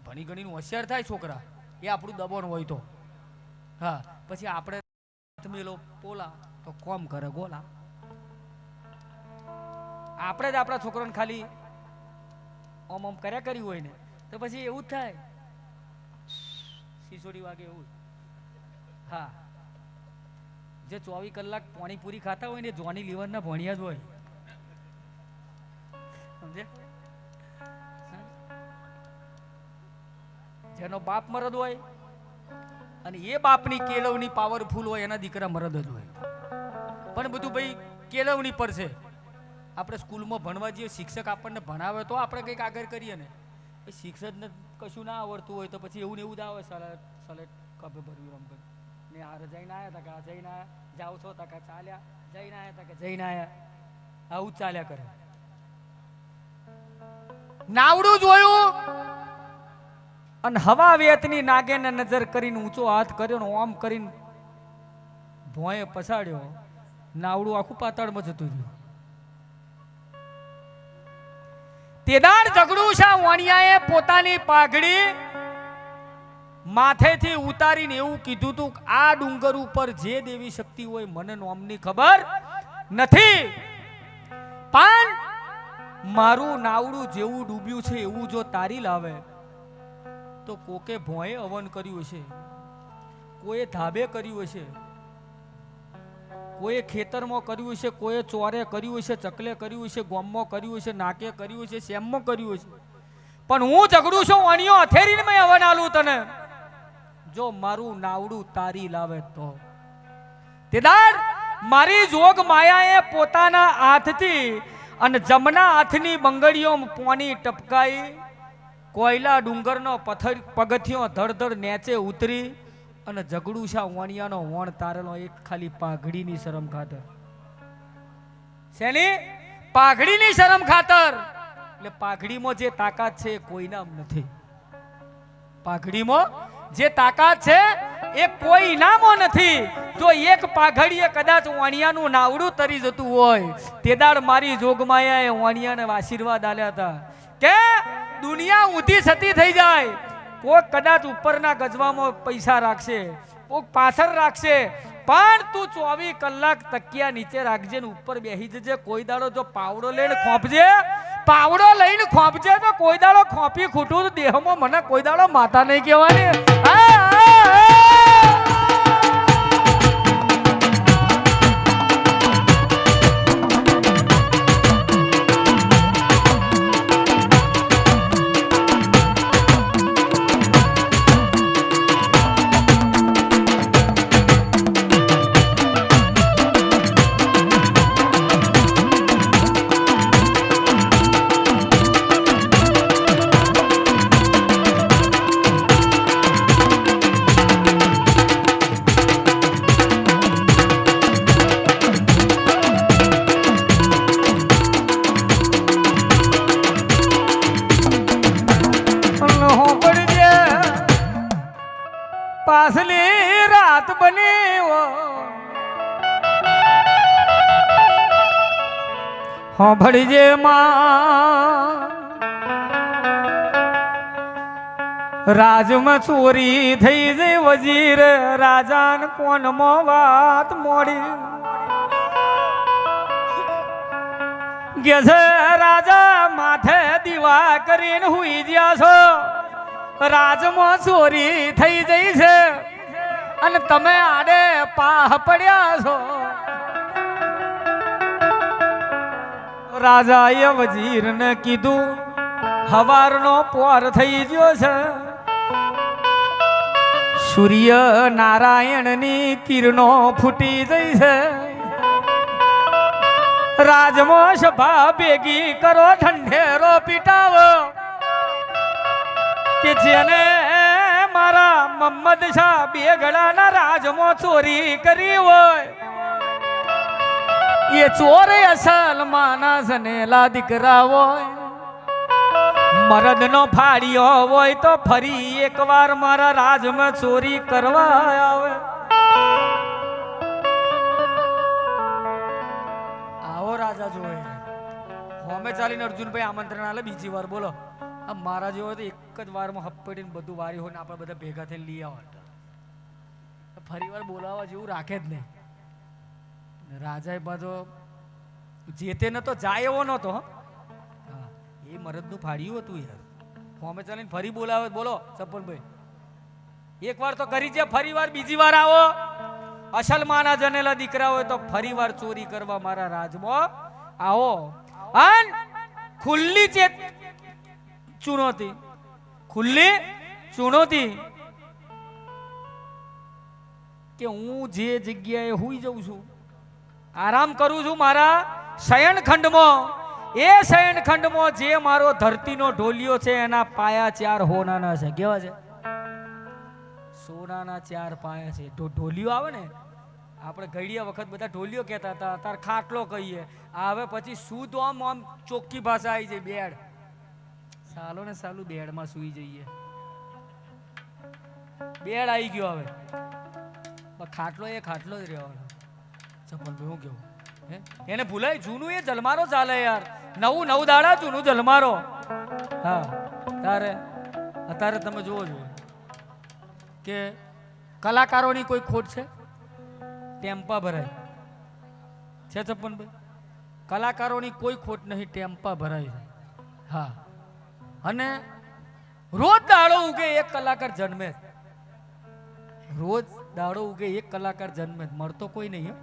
ઘણી ઘણી હોશિયાર થાય છોકરા, એ આપણું દબાણ હોય તો. હા, પછી આપણે મેલો પોલા તો કોમ કરે ગોલા. આપણે જ આપણા છોકરાને ખાલી ઓમ ઓમ કર્યા કર્યું હોય ને તો પછી એવું જ થાય. સિસોડી વાગે એવું. હા, જે 24 કલાક પાણીપુરી ખાતા હોય ને જોની લીવરના ભણિયા જ હોય. સમજે? જેનો બાપ મરદ હોય અને એ બાપની કેળવણી પાવરફુલ હોય એના દીકરા મરદ જ હોય. પણ બધું ભાઈ કેળવણી પર છે. આપણે સ્કૂલમાં ભણવા જઈએ, શિક્ષક આપણને ભણાવે તો આપણે કંઈક આગળ કરીએ ને. એ શિક્ષકને કશું ના આવડતું હોય તો પછી એવું ને એવું જ આવે. સલેટ કભે ભર્યું રમ ને આ જઈને આવ્યા હતા કે આ જઈને આવ્યા, જાઓ છો તા કે ચાલ્યા, જઈને આવ્યા તા કે જઈને આવ્યા. આવું જ ચાલ્યા કરે. નાવડું જોયું અને હવા વેતની નાગેને નજર કરીને ઊંચો હાથ કર્યો ને ઓમ કરીને ભોંયે પછાડ્યો. નાવડું આખું પાતાળમાં જતું રહ્યું. તેદાર ઝઘડુશા વાણિયાએ પોતાની પાઘડી માથેથી ઉતારીને એવું કીધું તું આ ડુંગર ઉપર જે દેવી શક્તિ હોય મને નોમની ખબર નથી, પણ મારું નાવડું જેવું ડૂબ્યું છે એવું જો તારી લાવે તો કોકે ભોંયે હવન કર્યું હશે, કોઈએ ધાબે કર્યું હશે, કોઈએ ખેતરમાં કર્યું હશે, કોઈએ ચોરે કર્યું હશે, ચકલે કર્યું હશે, ગોમમાં કર્યું હશે, નાકે કર્યું હશે, શેમમાં કર્યું હશે, પણ હું ઝઘડું છું અણિયો અથેરીને મેં હવન આલું તને જો મારું નાવડું તારી લાવે તો. તેદાર મારી જોગ માયાએ પોતાના હાથથી અને જમણા હાથની બંગડીઓ પોની ટપકાઈ કોયલા ડુંગરનો પથ્થર પગથિયો ધડધડ નેચે ઉતરી અને ઝઘડું છે વણિયાનો વણ તારેલો એક ખાલી પાઘડીની શરમ ખાતર. શેની? પાઘડીની શરમ ખાતર. એટલે પાઘડીમાં જે તાકાત છે એ કોઈના નથી. પાઘડીમાં જે તાકાત છે એ કોઈ ઇનામો નથી. જો એક પાઘડીએ કદાચ વણિયાનું નાવડું તરી જતું હોય તેદાડ મારી જોગમાયાએ વણિયાને આશીર્વાદ આલ્યા હતા કે દુનિયા ઊંધી સતી થઈ જાય, કોક કદાચ ઉપરના ગજવામાં પૈસા રાખશે, કોક પાછળ રાખશે, પણ તું 24 કલાક તકિયા નીચે રાખજે ને ઉપર બેસી જજે. કોઈ દાડો જો પાવડો લઈને ખોપજે, પાવડો લઈને ખોપજે તો કોઈ દાડો ખોપી ખૂટું તો દેહમાં મને કોઈ દાડો માતા નહીં કહેવાની. પાછલી રાત બની હોભળજે માં, રાજમાં ચોરી થઈ જઈ વજીર રાજાન કોનમાં વાત મોડી કે છે રાજા માથે દીવા કરીને હુઈ જ્યા છો, રાજમાં ચોરી થઈ જઈ છે અને તમે આડે પાહ પડ્યા છો. રાજાએ વજીરને કીધું હવારનો પોર થઈ ગયો છે, સૂર્ય નારાયણની કિરણો ફૂટી જઈ છે, રાજમાં સભા ભેગી કરો, ઠંડેરો પીટાવો કે જેને મારા મમ્મદ શાહ બેગડાના રાજમાં ચોરી કરી હોય એ ચોર અસલ માણસ ને લા દીકરા હોય, મરદનો ફાડ્યો હોય તો ફરી એકવાર મારા રાજમાં ચોરી કરવા આવે. આવો રાજા જોવે હોમે ચાલીને અર્જુનભાઈ આમંત્રણ આલે બીજી વાર બોલો. આ મારા જેવો તો એક જ વારમાં હપ્પડીને બધું વારી હોય ને આપણે બધા ભેગા થઈને લઈ આવતા, ફરી વાર બોલાવવા જેવું રાખે જ નહીં. રાજા બાજુ જે તે નતો જાય એવો નતો. હા એ મરદનું ફાડ્યું હતું યાર. હોમે ચાલીને ફરી બોલાવે બોલો સપનભાઈ એક વાર તો કરી છે, ફરી વાર બીજી વાર આવો. અસલ માના જનેલા દીકરા હોય તો ફરી વાર ચોરી કરવા મારા રાજમાં આવો. અન ખુલ્લી ચેત ચુનૌતી, ખુલ્લી ચુનૌતી કે હું જે જગ્યાએ હુઈ જઉં છું, આરામ કરું છું મારા શયનખંડમાં, એ શયનખંડમાં જે મારો ધરતીનો ઢોલિયો છે એના પાયા 4 હોનાના છે. કેવા છે? સોનાના 4 પાયા છે. ઢોલિયો આવે ને આપણે ઘડિયા વખત બધા ઢોલિયો કહેતા હતા, તાર ખાટલો કહીએ. આવે પછી શુદ્ધ આમ ચોખ્ખી ભાષા આવી જાય બેડ. સાલો ને સાલું બેડમાં સૂઈ જઈએ. બેડ આવી ગયો હવે, ખાટલો એ ખાટલો જ રહેવાનો. ચપલ હું કેવું એને ભૂલાય જૂનું એ જલમારો ચાલે યાર. નવું 9 દાડા જૂનું જલમારો. હા તારે અત્યારે તમે જોવો છો કે કલાકારોની કોઈ ખોટ છે? ટેમ્પા ભરાય છે છપ્પનભાઈ? કલાકારોની કોઈ ખોટ નહીં, ટેમ્પા ભરાય છે. હા, અને રોજ દાડો ઉગે એક કલાકાર જન્મે, રોજ દાડો ઉગે એક કલાકાર જન્મે, મળતો કોઈ નહીં હો.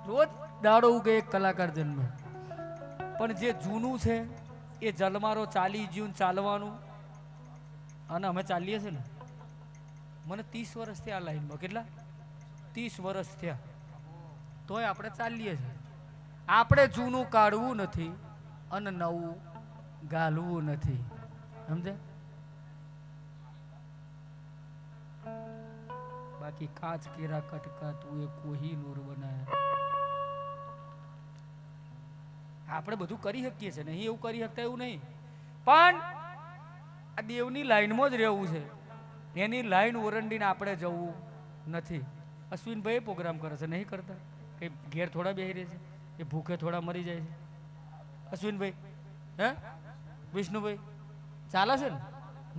રોજ દાડો ઉગે એક કલાકાર જન્મે. પણ જે જૂનું છે એ જલમારો ચાલી જ્યું ચાલવાનું. અને અમે ચાલીએ છીએ ને, મને 30 વર્ષ થયા આ લાઈનમાં. કેટલા? 30 વર્ષ થયા, તોય આપણે ચાલીએ છીએ. આપણે જૂનું કાઢવું નથી અને નવું ગાલવું નથી, સમજે? બાકી કાચ કેરા કટકા તું એ કોઈ નૂર બનાયા. આપણે બધું કરી શકીએ છીએ, નહીં એવું કરી શકતા એવું નહીં, પણ આ દેવની લાઈનમાં જ રહેવું છે. એની લાઈન ઓરંડીને આપણે જવું નથી. અશ્વિનભાઈ પ્રોગ્રામ કરે છે, નહીં કરતા? કે ઘેર થોડા બેસી રહે છે, એ ભૂખે થોડા મરી જાય છે. અશ્વિનભાઈ, હે વિષ્ણુભાઈ, ચાલે છે ને?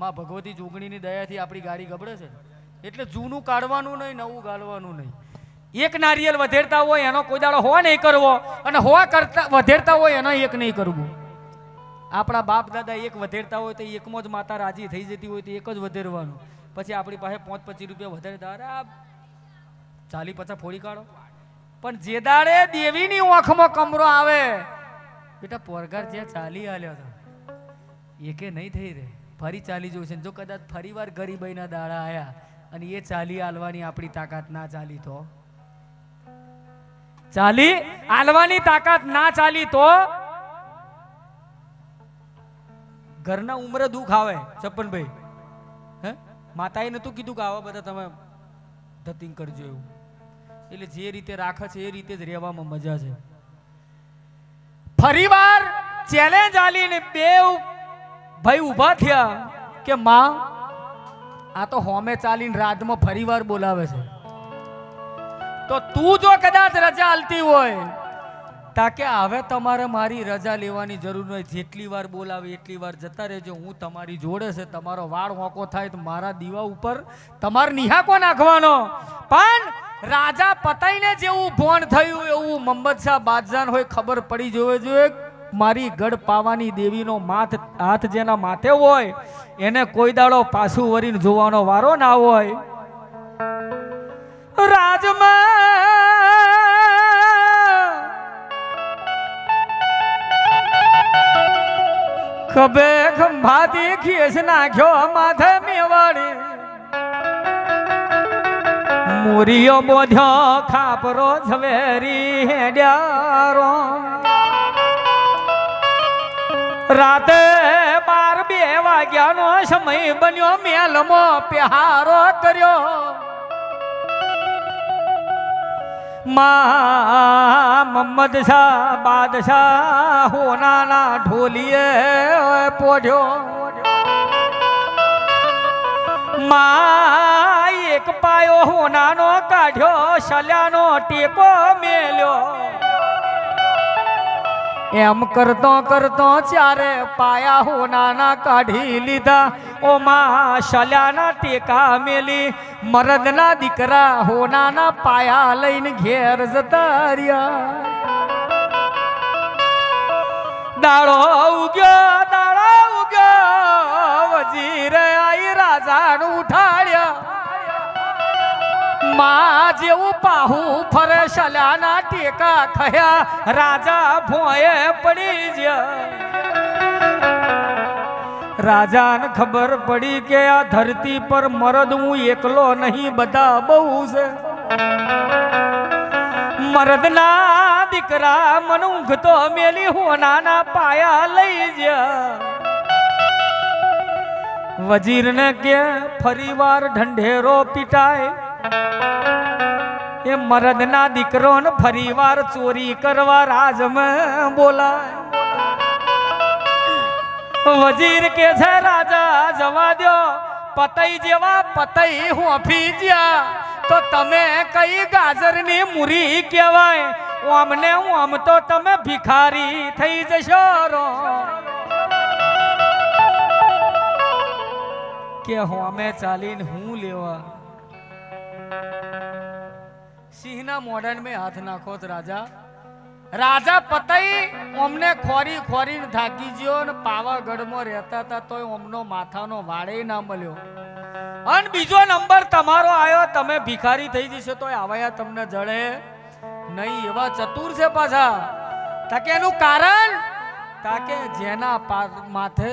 માં ભગવતી જોગણીની દયાથી આપણી ગાડી ગબડે છે. એટલે જૂનું કાઢવાનું નહીં, નવું ગાળવાનું નહીં. એક નારિયેલ વધેરતા હોય એનો કોઈ દાડો હો નહીં કરવો, અને હોવા કરતા વધેરતા હોય એનો એક નહીં કરવું. આપણા બાપ દાદા એક વધેરતા હોય તો એકમાં જ માતા રાજી થઈ જતી હોય તો એક જ વધેરવાનું. પછી આપણી પાસે 5-25 રૂપિયા વધારે દાડા 40-50 ફોડી કાઢો. પણ જે દાડે દેવીની ઓખમાં કમરો આવે, બેટા પોરગાર જ્યાં ચાલી આલ્યો હતો એકે નહીં થઈ રહે, ફરી ચાલી જવું છે. જો કદાચ ફરી વાર ગરીબાઈના દાડા આયા અને એ ચાલી આલવાની આપણી તાકાત ના ચાલી તો, ચાલી આલવાની તાકાત ના ચાલી તો ઘરના ઉમરે દુઃખ આવે. છપ્પનભાઈ, હે માતાએ નતું કીધું કે આવા બધા તમે ધતિંગ કરજો એવું. એટલે જે રીતે રાખે છે એ રીતે જ રહેવામાં મજા છે. ફરીવાર ચેલેન્જ આલીને બે ભાઈ ઊભા થયા કે માં આ તો હોમે ચાલીને રાજમાં ફરીવાર બોલાવે છે, તો તું જો કદાચ રજા આલતી હોય તાકે હવે તમારે મારી રજા લેવાની જરૂર નહીં. જેટલી વાર બોલાવે એટલી વાર જતા રહેજો. હું તમારી જોડે છે. તમારો વાળ હોકો થાય તો મારા દીવા ઉપર તમારે નિહાકો નાખવાનો. પણ રાજા પતાઈને જેવું ભોણ થયું એવું મોહમ્મદ શાહ બાદશાહ હોય ખબર પડી જોઈએ. મારી ગઢ પાવાની દેવીનો હાથ જેના માથે હોય એને કોઈ દાડો પાછું વરીને જોવાનો વારો ના હોય. રાજમાં ખભે ખંભાતી ખીસ નાખ્યો માથે મેવાડી, મુરિયો બોધ્યો ખાપરો ઝવેરી હેડ્યારો. રાતે 12-2 વાગ્યાનો સમય બન્યો, મેલમાં પ્યારો કર્યો. માં મોહમ્મદ શાહ બાદશાહ હોનાના ઢોલીએ પોઢ્યો. માં એક પાયો હોનાનો કાઢ્યો, સલ્યાનો ટેકો મેલ્યો. એમ કરતો કરતો 4 પાયા હોનાના કાઢી લીધા. ઓ માં સલ્યાના ટેકા મેલી, મરદના દીકરા હોનાના પાયા લઈને ઘેર જતા રહ્યા. દાડો ઉગ્યો, વજીરે આઈ રાજાને ઉઠાડ્યા. માં જેવું પાહું ફરે સલ્યાના ટેકા ખયા, રાજા ભોંયે પડી ગયા. રાજાને ખબર પડી કે આ ધરતી પર મરદ હું એકલો નહીં, બધા બહુ છે. મરદના દીકરા મને ઊંઘતો મેલી હોનાના પાયા લઈ જા. વજીરને કે ફરીવાર ઢંઢેરો પીટાય. એ મરદના દીકરો ને ફરીવાર ચોરી કરવા રાજમાં બોલાય. વજીર કે છે રાજા જવા દો, પતઈ જેવા પતઈ હોફી જ્યા તો તમે કઈ ગાજરની મૂરી કહેવાય. ઓમને ઓમ તો તમે ભિખારી થઈ જશો રો. કે હોમે ચાલીને હું લેવા સિંહના મોઢાને મેં હાથ નાખો તો રાજા રાજા પતઈ ઓમને ખોરી ખોરીને થાકી ગયો ને પાવાગઢમાં રહેતા હતા તોય ઓમનો માથાનો વાળે ના મળ્યો અને બીજો નંબર તમારો આવ્યો તમે ભિખારી થઈ જશો તોય આવાયા તમને જડે નહીં એવા ચતુર છે પાછા તાકે એનું કારણ તાકે જેના માથે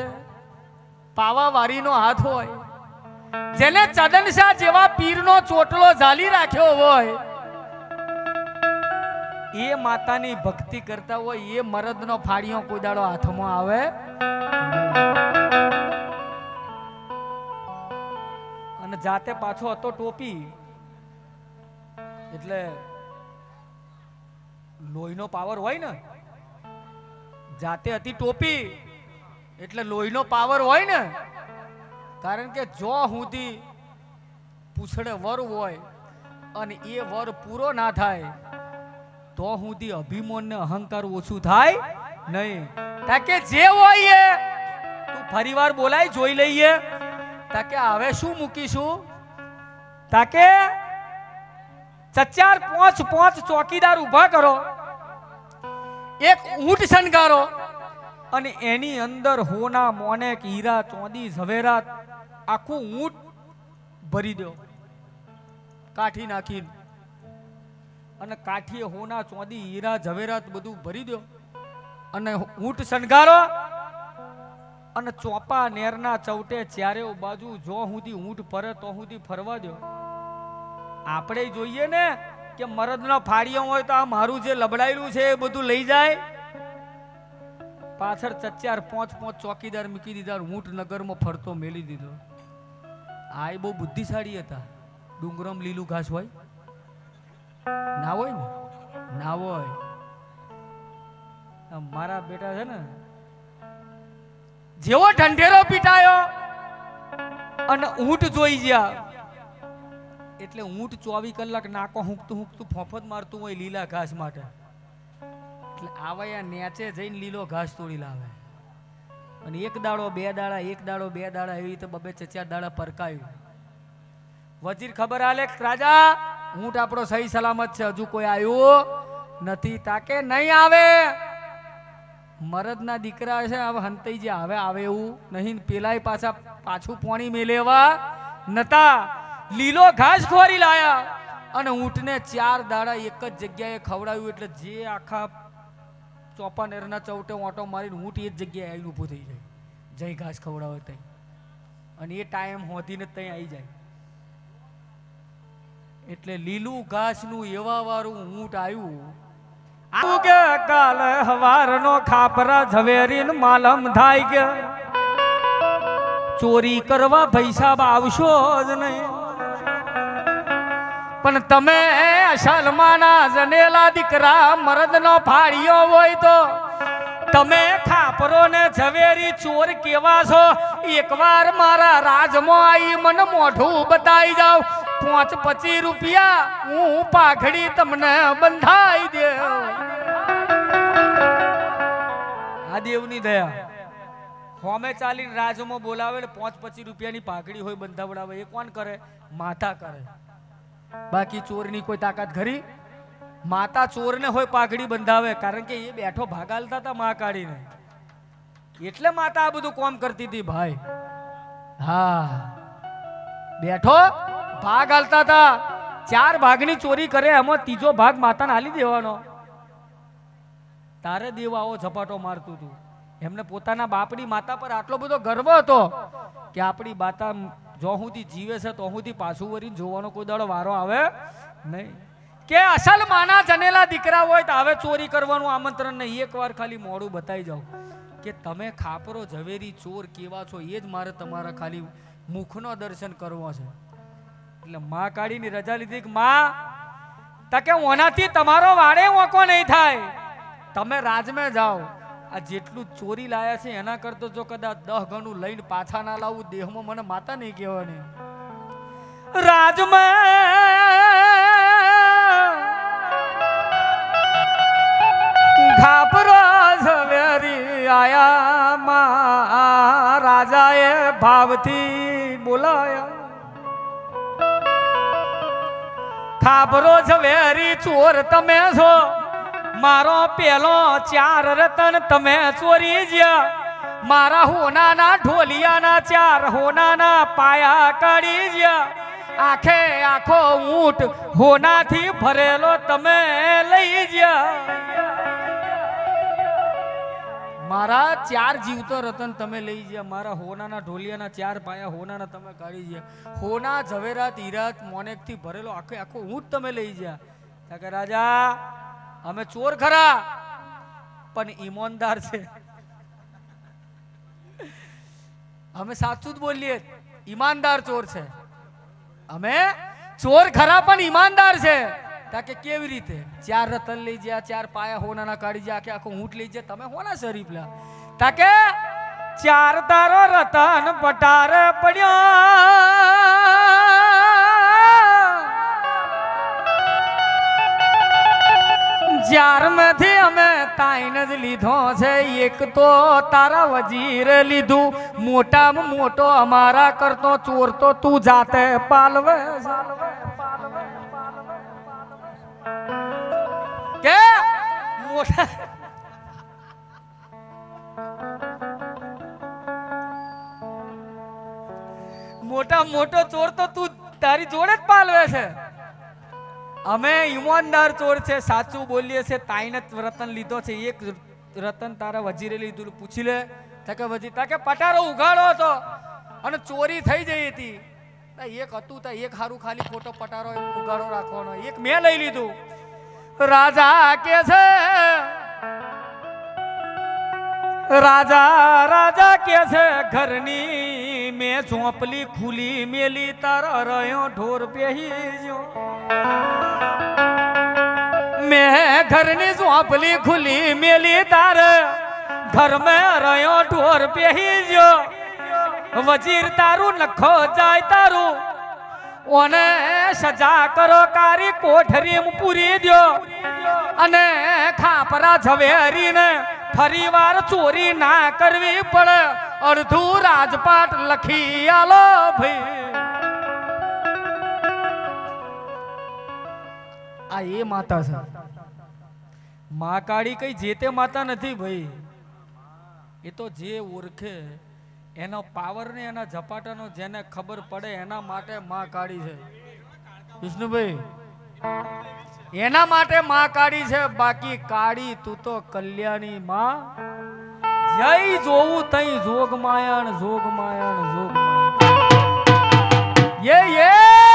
પાવાવારીનો હાથ હોય જેને ચદનશાહ જેવા પીરનો ચોટલો ઝાલી રાખ્યો હોય એ માતાની ભક્તિ કરતા હોય એ મરદનો ફાળિયો કોઈ દાડો હાથમાં આવે અને જાતે પાછો હતો ટોપી એટલે લોહીનો પાવર હોય ને જાતે હતી ટોપી એટલે લોહીનો પાવર હોય ને કારણ કે જો સુધી પૂછડે વર હોય અને એ વર પૂરો ના થાય તો સુધી અભિમાન ને અહંકાર ઓછું થાય નહીં તાકે જે હોય એ તું ફરીવાર બોલાય જોઈ લઈએ તાકે હવે શું મૂકીશું તાકે ચાર પાંચ ચોકીદાર ઊભા કરો એક ઊંટ શણગારો અને એની અંદર હોના મોનેક હીરા ચોદી ઝવેરાત આખું ઊંટ ભરી દો કાઠી નાખીને અને કાઠીએ હોના ચોદી હીરા ઝવેરાત બધું ભરી દો અને ઊંટ શણગારો અને ચોપા નેરના ચૌટે ચારે બાજુ જો સુધી ઊંટ ફરે તો સુધી ફરવા દો આપણે જોઈએ ને કે મરદનો ફાળિયો હોય તો આ મારું જે લબડાયેલું છે એ બધું લઈ જાય પાછળ ચાર પાંચ ચોકીદાર મૂકી દીધા ઊંટ નગરમાં ફરતો મેલી દીધો આ બહુ બુદ્ધિશાળી હતા ડુંગરમ લીલું ઘાસ હોય ના હોય ને ના હોય મારા બેટા છે ને જેવો ઢંઢેરો પીટાયો અને ઊંટ જોઈ ગયા એટલે ઊંટ 24 કલાક નાકો હુંકતું ફોફત મારતું હોય લીલા ઘાસ માટે એટલે આવાયા નેચે જઈને લીલો ઘાસ તોડી લાવે અને એક દાડો બે દાડા એવી રીતે બબે ચાર દાડા પરકાયું વજીર ખબર આલે રાજા ઊંટ આપણો સહી સલામત છે હજુ કોઈ આવ્યું નથી તાકે નહીં આવે મરદના દીકરા છે હવે હંતાઈ જે હવે આવે એવું નહીં પેલાય પાછું પોણી મેલેવા નતા લીલો ઘાસ ખોરી લાયા અને ઊંટને 4 દાડા એક જ જગ્યાએ ખવડાવ્યું એટલે જે આખા ચોપાનેરના ચૌટે ઓટો મારીને ઊંટ એ જ જગ્યાએ આવીને ઊભું થઈ જાય જઈ ઘાસ ખવડાવે ત્યાં અને એ ટાઈમ હોતીને ત્યાં આવી જાય એટલે લીલું ઘાસનું એવા વાળું ઊંટ આવ્યું કે કાલ હવારનો ખાપરા ઝવેરીન માલમ થાય કે ચોરી કરવા પૈસા આવશો જ નહીં પણ તમે સલમાના જનેલા દીકરા મરદનો ફાળિયો હોય તો તમે ખાપરો ને ઝવેરી ચોર કેવા છો એકવાર મારા રાજમાં આવી મને મોઢું બતાવી જાવ 5-25 રૂપિયા હું પાઘડી તમને બંધાઈ દે આ દેવની દયા હોમે ચાલીને રાજમાં બોલાવે 5-25 રૂપિયાની પાઘડી હોય બંધાવડાવે એ કોણ કરે માતા કરે બાકી ચોરની કોઈ તાકાત ખરી માતા ચોરને હોય પાઘડી બંધાવે કારણ કે એ બેઠો ભાગાલતા હતા માં કાઢીને એટલે માતા આ બધું કામ કરતી હતી ભાઈ હા બેઠો ભાગ હાલતા હતા 4 ભાગની ચોરી કરે એમાં ત્રીજો ભાગ માતાને હાલી દેવાનો તારે દેવા આવો ઝપાટો મારતું હતું એમને પોતાના બાપની માતા પર આટલો બધો ગર્વ હતો કે આપણી માતા જો સુધી જીવે છે તો સુધી પાછું વળીને જોવાનો કોઈ દાડો વારો આવે નહીં કે અસલ માના જનેલા દીકરા હોય તો હવે ચોરી કરવાનું આમંત્રણ નહીં એકવાર ખાલી મોડું બતાવી જાઓ કે તમે ખાપરો ઝવેરી ચોર કેવા છો એ જ મારે તમારા ખાલી મુખનો દર્શન કરવો છે એટલે માં કાઢીની રજા લીધી કે માં તકે ઓનાથી તમારો વાડે ઓકો નહીં થાય તમે રાજમાં જાઓ આ જેટલું ચોરી લાયા છે એના કરતો જો કદાચ 10 ગણું લઈને પાછા ના લાવું દેહમાં મને માતા નહીં કહેવાની રાજમાં ખાપરો ઝવેરી આયા માં રાજાએ ભાવથી બોલા બોલાયા ખાબરો ઝવેરી ચોર તમે છો મારો પેલો 4 રતન તમે ચોરી જ્યા મારા હોનાના ઢોલિયાના 4 હોનાના પાયા કાઢી જ્યા આખે આખો ઊંટ હોનાથી ભરેલો તમે લઈ જ્યા મારા 4 જીવતો રતન તમે લઈ ગયા મારા હોનાના ઢોલિયાના 4 પાયા હોનાના તમે કાઢી ગયા હોના ઝવેરાત હીરાત મોનેક થી ભરેલો આખે આખો ઊંટ તમે લઈ ગયા કે રાજા અમે ચોર ખરા પણ ઈમાનદાર છે અમે સાચું જ બોલીએ ઈમાનદાર ચોર છે અમે ચોર ખરા પણ ઈમાનદાર છે તાકે કેવી રીતે 4 રતન લઈ ગયા 4 પાયા હોનાના કાઢી ગયા આખે આખો ઊંટ લઈ ગયા તમે હોના શરીફ લા તાકે 4 તારો રતન પટાર પડ્યો જ્યાર માંથી અમે તાઈન જ લીધો છે એક તો તારા વજીર લીધું મોટામાં મોટો અમારા કરતો ચોર તો તું જાતે પાલવે કે મોટા મોટા મોટો ચોર તો તું તારી જોડે જ પાલવે છે અમે ઈમાનદાર ચોર છે સાચું બોલીએ છે તાઈને રતન લીધો છે એક રતન તારા વજીરે લીધું પૂછી લે કે વજીર તાકે પટારો ઉઘાડો હતો અને ચોરી થઈ જઈ હતી એક હતું તા એક હારું ખાલી ખોટો પટારો ઉઘાડો રાખવાનો એક મેં લઈ લીધું રાજા કે છે રાજા રાજા કે છે ઘરની મેં ઝોંપલી ખુલી મેલી તારા રહ્યો ઢોર પેહી જો મેં ઘરની ઝોંપલી ખુલી મેલી તાર ઘર મેં રહ્યો ઢોર પેહી જો વજીર તારું નખો જાય તારું ઓને સજા કરો કારી કોઠરીમાં પૂરી દો અને ખાપરા ઝવેરીને ફરી વાર ચોરી ના કરવી પડે અડધું રાજપાટ લખી આલો ભાઈ આ એ માતા છે મા કાળી કઈ જે તે માતા નથી ભાઈ એ તો જે ઓળખે એનો પાવર ને એના ઝપાટાનો જેને ખબર પડે એના માટે માં કાળી છે વિષ્ણુભાઈ એના માટે માં કાળી છે બાકી કાળી તું તો કલ્યાણી માં જય જોવું તઈ જોગ માયાણ જોગ માયાણ જોગ માયાણ યે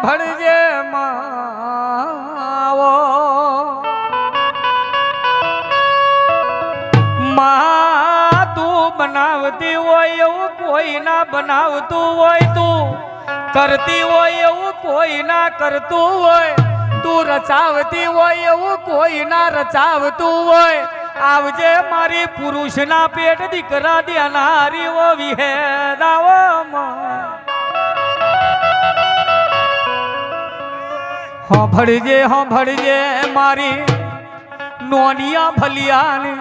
ભણજે માવો મા તું બનાવતી હોય એવું કોઈ ના બનાવતું હોય તું કરતી હોય એવું કોઈ ના કરતું હોય તું રચાવતી હોય એવું કોઈ ના રચાવતું હોય આવજે મારી પુરુષના પેટ દીકરા દેનારી ઓ વિહેદાવો ભળજે મારી નોનિયા ભલિયાને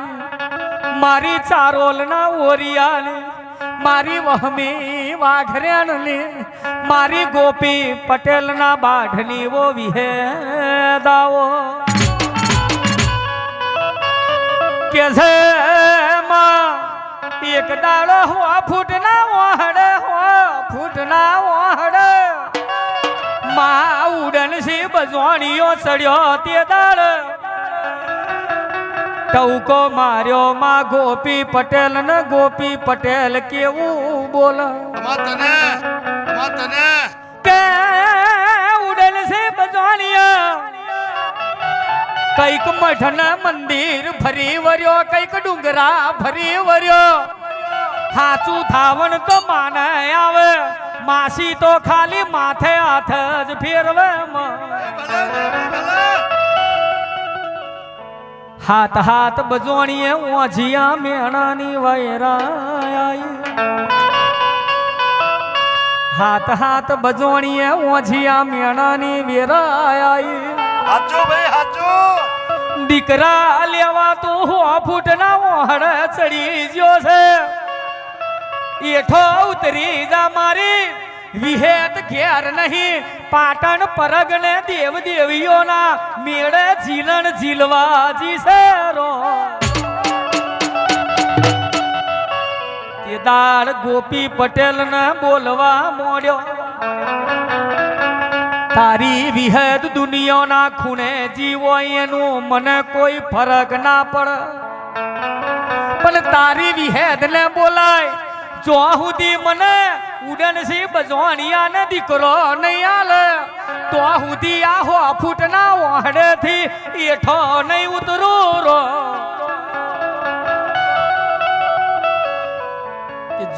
મારી ચારોલના ઓરિયાને મારી વહમી વાઘરેણને મારી ગોપી પટેલના બાઢની વો વિહેદાવો કે છે માં એક દાડો હો ફૂટના વાહડે માં ઉડન સી બજવાણીઓ ચડ્યો તે દાડ ટૌકો માર્યો માં ગોપી પટેલ ને ગોપી પટેલ કેવું બોલ તને કે ઉડન સી બજવાણીઓ કઈક મઠન મંદિર ફરી વર્યો કઈક ડુંગરા ફરી વર્યો હાચું થાવણ તો માને આવે માસી તો ખાલી માથે હાથ જ ફેરવે હાથ હાથ બજોણીએ ઓझिया મેણાની વૈરાઈ હાથ હાથ બજોણીએ ઓझिया મેણાની વેરાઈ હાચો ભાઈ હાચો દીકરા લેવા તો હો ફૂટના ઓહડ ચડી ગયો છે એઠો ઉતરી જા મારી વિહેત ઘેર નહીં પાટણ પરગને દેવ દેવીઓના મેળે ઝીલણ ઝીલવાજી છે રો તે દાળ ગોપી પટેલ ને બોલવા મોડ્યો તારી વિહેદ દુનિયાના ખૂણે જીવો એનું મને કોઈ ફરક ના પડે પણ તારી વિહેદ ને બોલાય જો સુધી મને ઉડન સી બજવાણિયા ને દીકરો નહીં આલે તો સુધી આહો ફૂટના વાહડે થી એઠો નહીં ઉતરું રો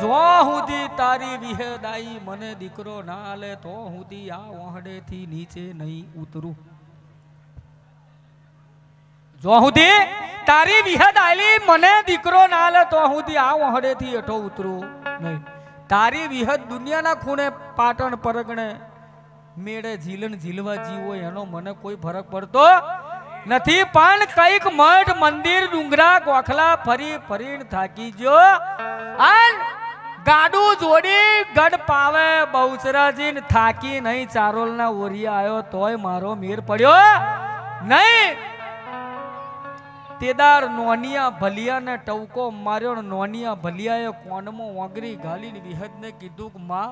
જો સુધી તારી વિહેદ આઈ મને દીકરો ના આલે તો સુધી આ વાહડે થી નીચે નહીં ઉતરું જો સુધી તારી વિહેદ આલી મને દીકરો ના આલે તો સુધી આ વાહડે થી એઠો ઉતરું નહીં તારી વિહદ દુનિયાના ખૂણે પાટણ પરગણે મેળે ઝીલણ ઝીલવા જીવો એનો મને કોઈ ફરક પડતો નથી પણ કઈક મઠ મંદિર ડુંગરા ગોખલા ફરી ફરીને થાકી ગયો આન ગાડું જોડી ગઢ પાવે બહુચરાજી ને થાકી નહીં ચારોલના ઓરિયા આવ્યો તોય મારો મેર પડ્યો નહીં તેદાર નોનિયા ભલિયા ને ટવકો માર્યો ને નોનિયા ભલિયાએ કોનમાં વાંગરી ઘાલીને વિહદને કીધું કે માં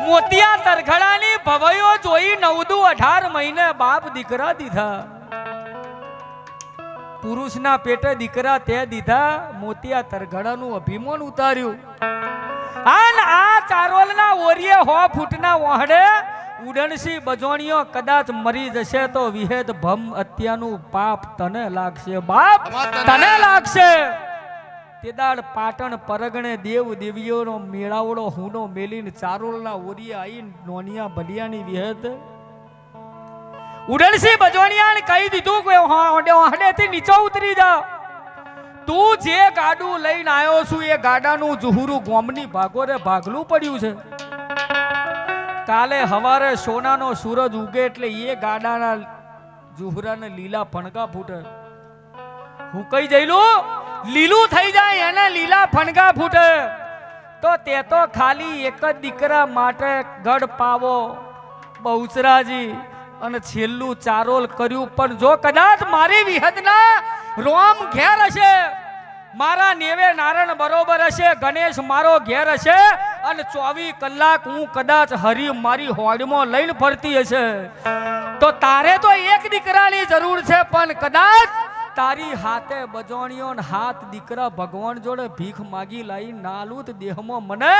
મોતિયા તરખડાની ભવયો જોઈ 9-18 મહિને બાપ દીકરા દીધા પુરુષના પેટે દીકરા તે દીધા મોતિયા તરખડાનું અભિમાન ઉતાર્યું આન આ ચારોલના ઓરિયે 100 ફૂટના વાહડે ઉડનસી બજોણીઓ કદાચ મરી જશે તો વિહેદ ભમ અત્યાનું પાપ તને લાગશે બાપ તને લાગશે તેદાડ પાટણ પરગણે દેવ દેવીઓનો મેળાવડો હુનો મેલીને ચારોલના ઓરિયા આઈ નોનિયા ભલિયાની વિહેદ ઉડનસી બજોણીયાને કહી દીધું કે હોડેથી નીચે ઉતરી જા તું જે ગાડું લઈને આવ્યો છું એ ગાડાનું જુહુરું ગોમની ભાગોરે ભાગલું પડ્યું છે કાલે હવારે સોનાનો સૂરજ ઉગે એટલે એ ગાડાના જુહરાને લીલા ફણગા ફૂટે હું કઈ જઈલું લીલું થઈ જાય એને લીલા ફણગા ફૂટે તો તે તો ખાલી એક જ દીકરા માટે ગઢ પાવો બહુચરાજી અને છેલ્લું ચારોલ કર્યું પણ જો કદાચ મારી વિહદના રોમ ઘેર હશે મારા નેવે નારણ બરોબર હશે ગણેશ મારો ઘેર હશે અને 24 કલાક હું કદાચ હરી મારી હોડમાં લઈને ફરતી હશે તો તારે તો એક દીકરાની જરૂર છે પણ કદાચ તારી હાથે બજોણીઓ ને હાથ દીકરા ભગવાન જોડે ભીખ માગી લાઈ નાલુત દેહમાં મને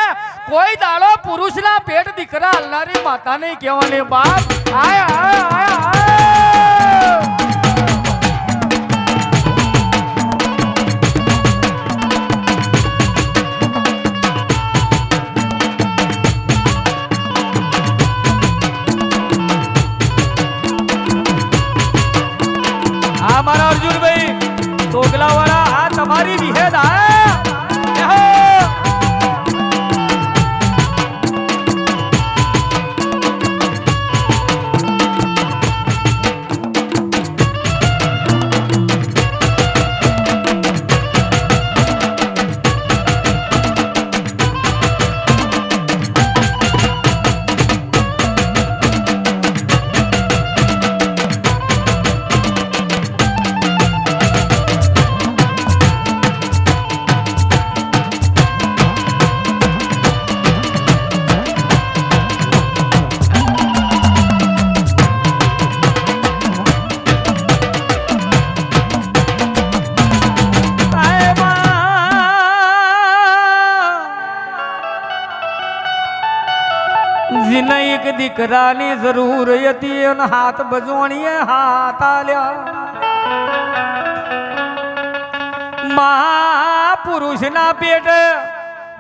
કોઈ દાડો પુરુષના પેટ દીકરા હલનારી માતા નહીં કહેવાની બાપ આય આય આય આય મારા અર્જુનભાઈ તોગલા વાળા આ તમારી વિહેદ જીને એક દીકરાની જરૂર હતી અને હાથ બજોણીએ હાથ આલ્યા મહાપુરુષના પેટ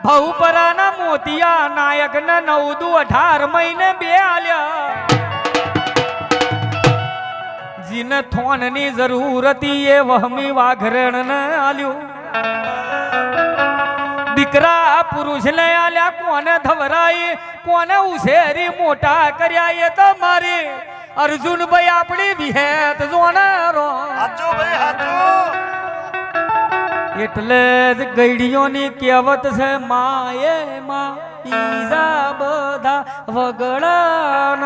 ભવપરાના મોતિયા નાયકના 9 દુ 18 મહિને 2 આલ્યા જીને થોનની જરૂર હતી એ વહમી વાઘરણને આલ્યું દીકરા પુરુષને આલ્યા કોને ધવરાઈ કોને ઉછેરી મોટા કર્યા એ તો મારી અર્જુનભાઈ આપણી વિહેત જોનારો હાચો ભાઈ હાચો એટલે જ ગઈડીઓની કહેવત છે માએ માં બીજા બધા વગડાનાવા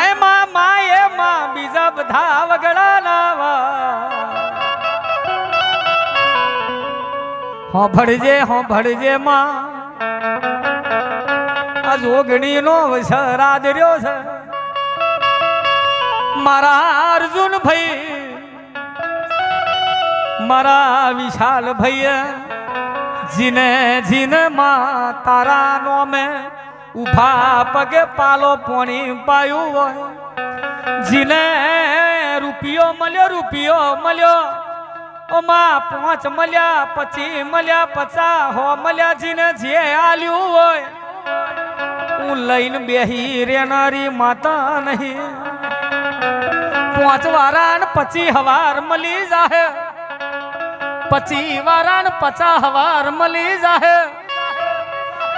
એમાં માએ માં બીજા બધા વગડાનાવા હોભળજે માં આ જોગણીનો વસરાજ રહ્યો છે મારા અર્જુન ભાઈ મારા વિશાલ ભાઈ જીને માં તારા નોમે ઉભા પગે પાલો પોણી પાયું હોય જીને રૂપિયો મળ્યો ઓમાં 5 મળ્યા 25 મળ્યા 50 મળ્યા જીને જે આલ્યું હોય હું લઈને બેહી રેનારી માતા નહીં 5 વારા ને 25 હવાર મળી જાહે 25 વારા ને 50 હવાર મળી જાહે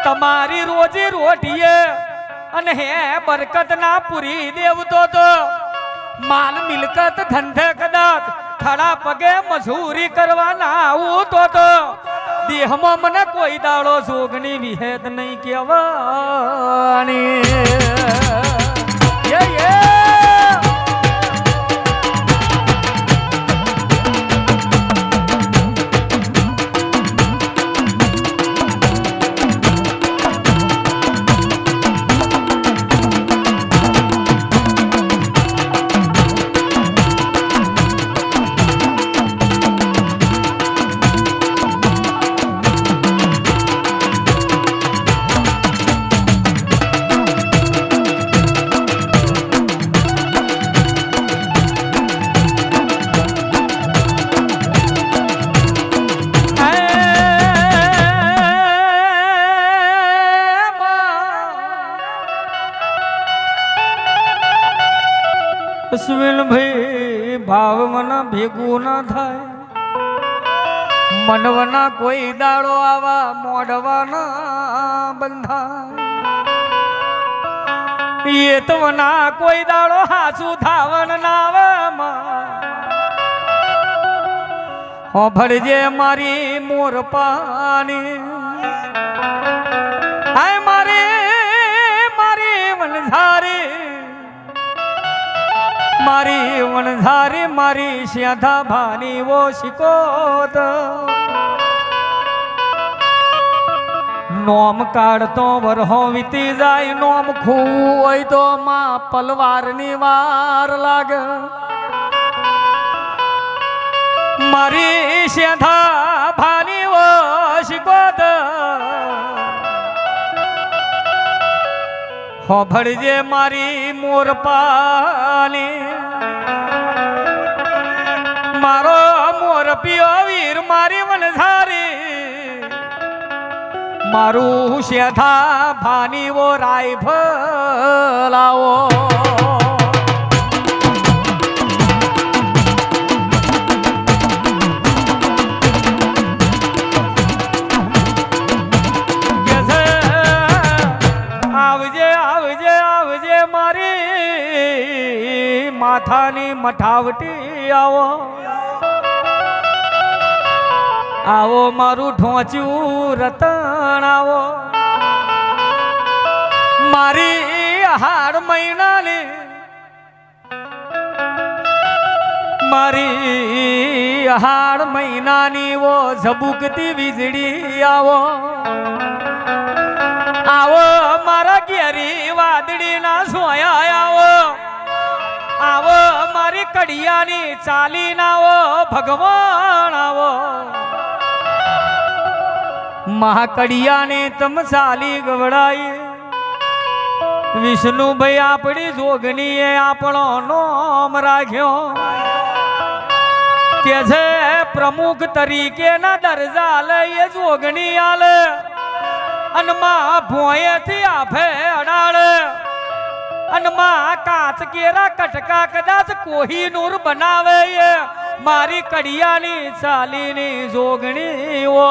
તમારી રોજી રોટીએ અને હે બરકત ના પૂરી દેવતો તો માલ મિલકત ધંધે કદાચ ખડા પગે મજૂરી કરવાના આવું તો દેહમાં મને કોઈ દાડો જોગની વિહેદ નહીં કહેવાની અશ્વિન ભાઈ ભાવ મના ભેગું ના થાય મનવના કોઈ દાડો આવા મોઢવાના બંધાય એ તો ના કોઈ દાડો હાચું થાવણ ના આવે હોભળજે મારી મોર પાની હાય મારી વનઝારી મારી વણઝારી મારી શ્યાધા ભાની વો શિકોત નોમ કાઢતો વરહો વીતી જાય નોમ ખૂવું હોય તો માં પલવારની વાર લાગે મારી શેઠા ભાની શીખોદ હોભળજે મારી મોરપાલી મારો મોર પિયો વીર મારી વનઝારી મારું શેઠા ભાની વો રાયફલાવો માથાની મઠાવટી આવો આવો મારું ઢોંચ્યું રતન આવો મારી હાડ મહિનાની મારી હાડ મહિનાની વો ઝબુકતી વીજળી આવો આવો મારા ઘેરી વાદળી ના સોયા આવો આવો મારી કડિયાની ચાલી નાવો ભગવાન આવો મહાકડિયાને તમ ચાલી ગવડાઈ વિષ્ણુભાઈ આપણી જોગણીએ આપણો નોમ રાખ્યો કે છે પ્રમુખ તરીકે ના દરજા લઈએ જોગણી આલે અને માં ભોયેથી આફે અડાડે અને માં કાચ કેરા કટકા કદાચ કોહિનૂર બનાવે મારી કડિયાની ચાલીની જોગણી ઓ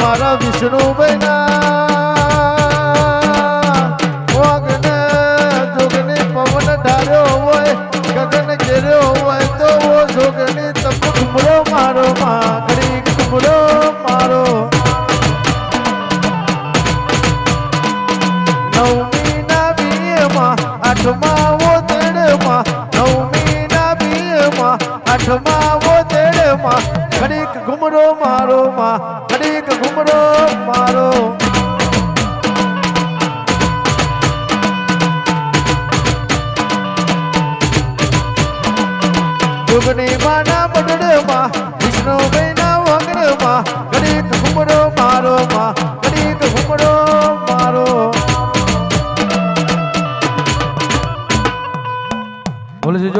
મારા વિષ્ણુભાઈ ના જોગને પવન ઢાર્યો હોય ગગન ઘેર્યો હોય તો ઓ જોગને તપ ઘુમરો મારો માં ઘડી ઘુમરો મારો નવમી ના બીમાં આઠમા વો તેડમાં નવમી ના બીમાં આઠમા વો તેડમાં ઘડીક ઘુમરો મારો માં ઘડીક ઘુમરો મારો જોગની માન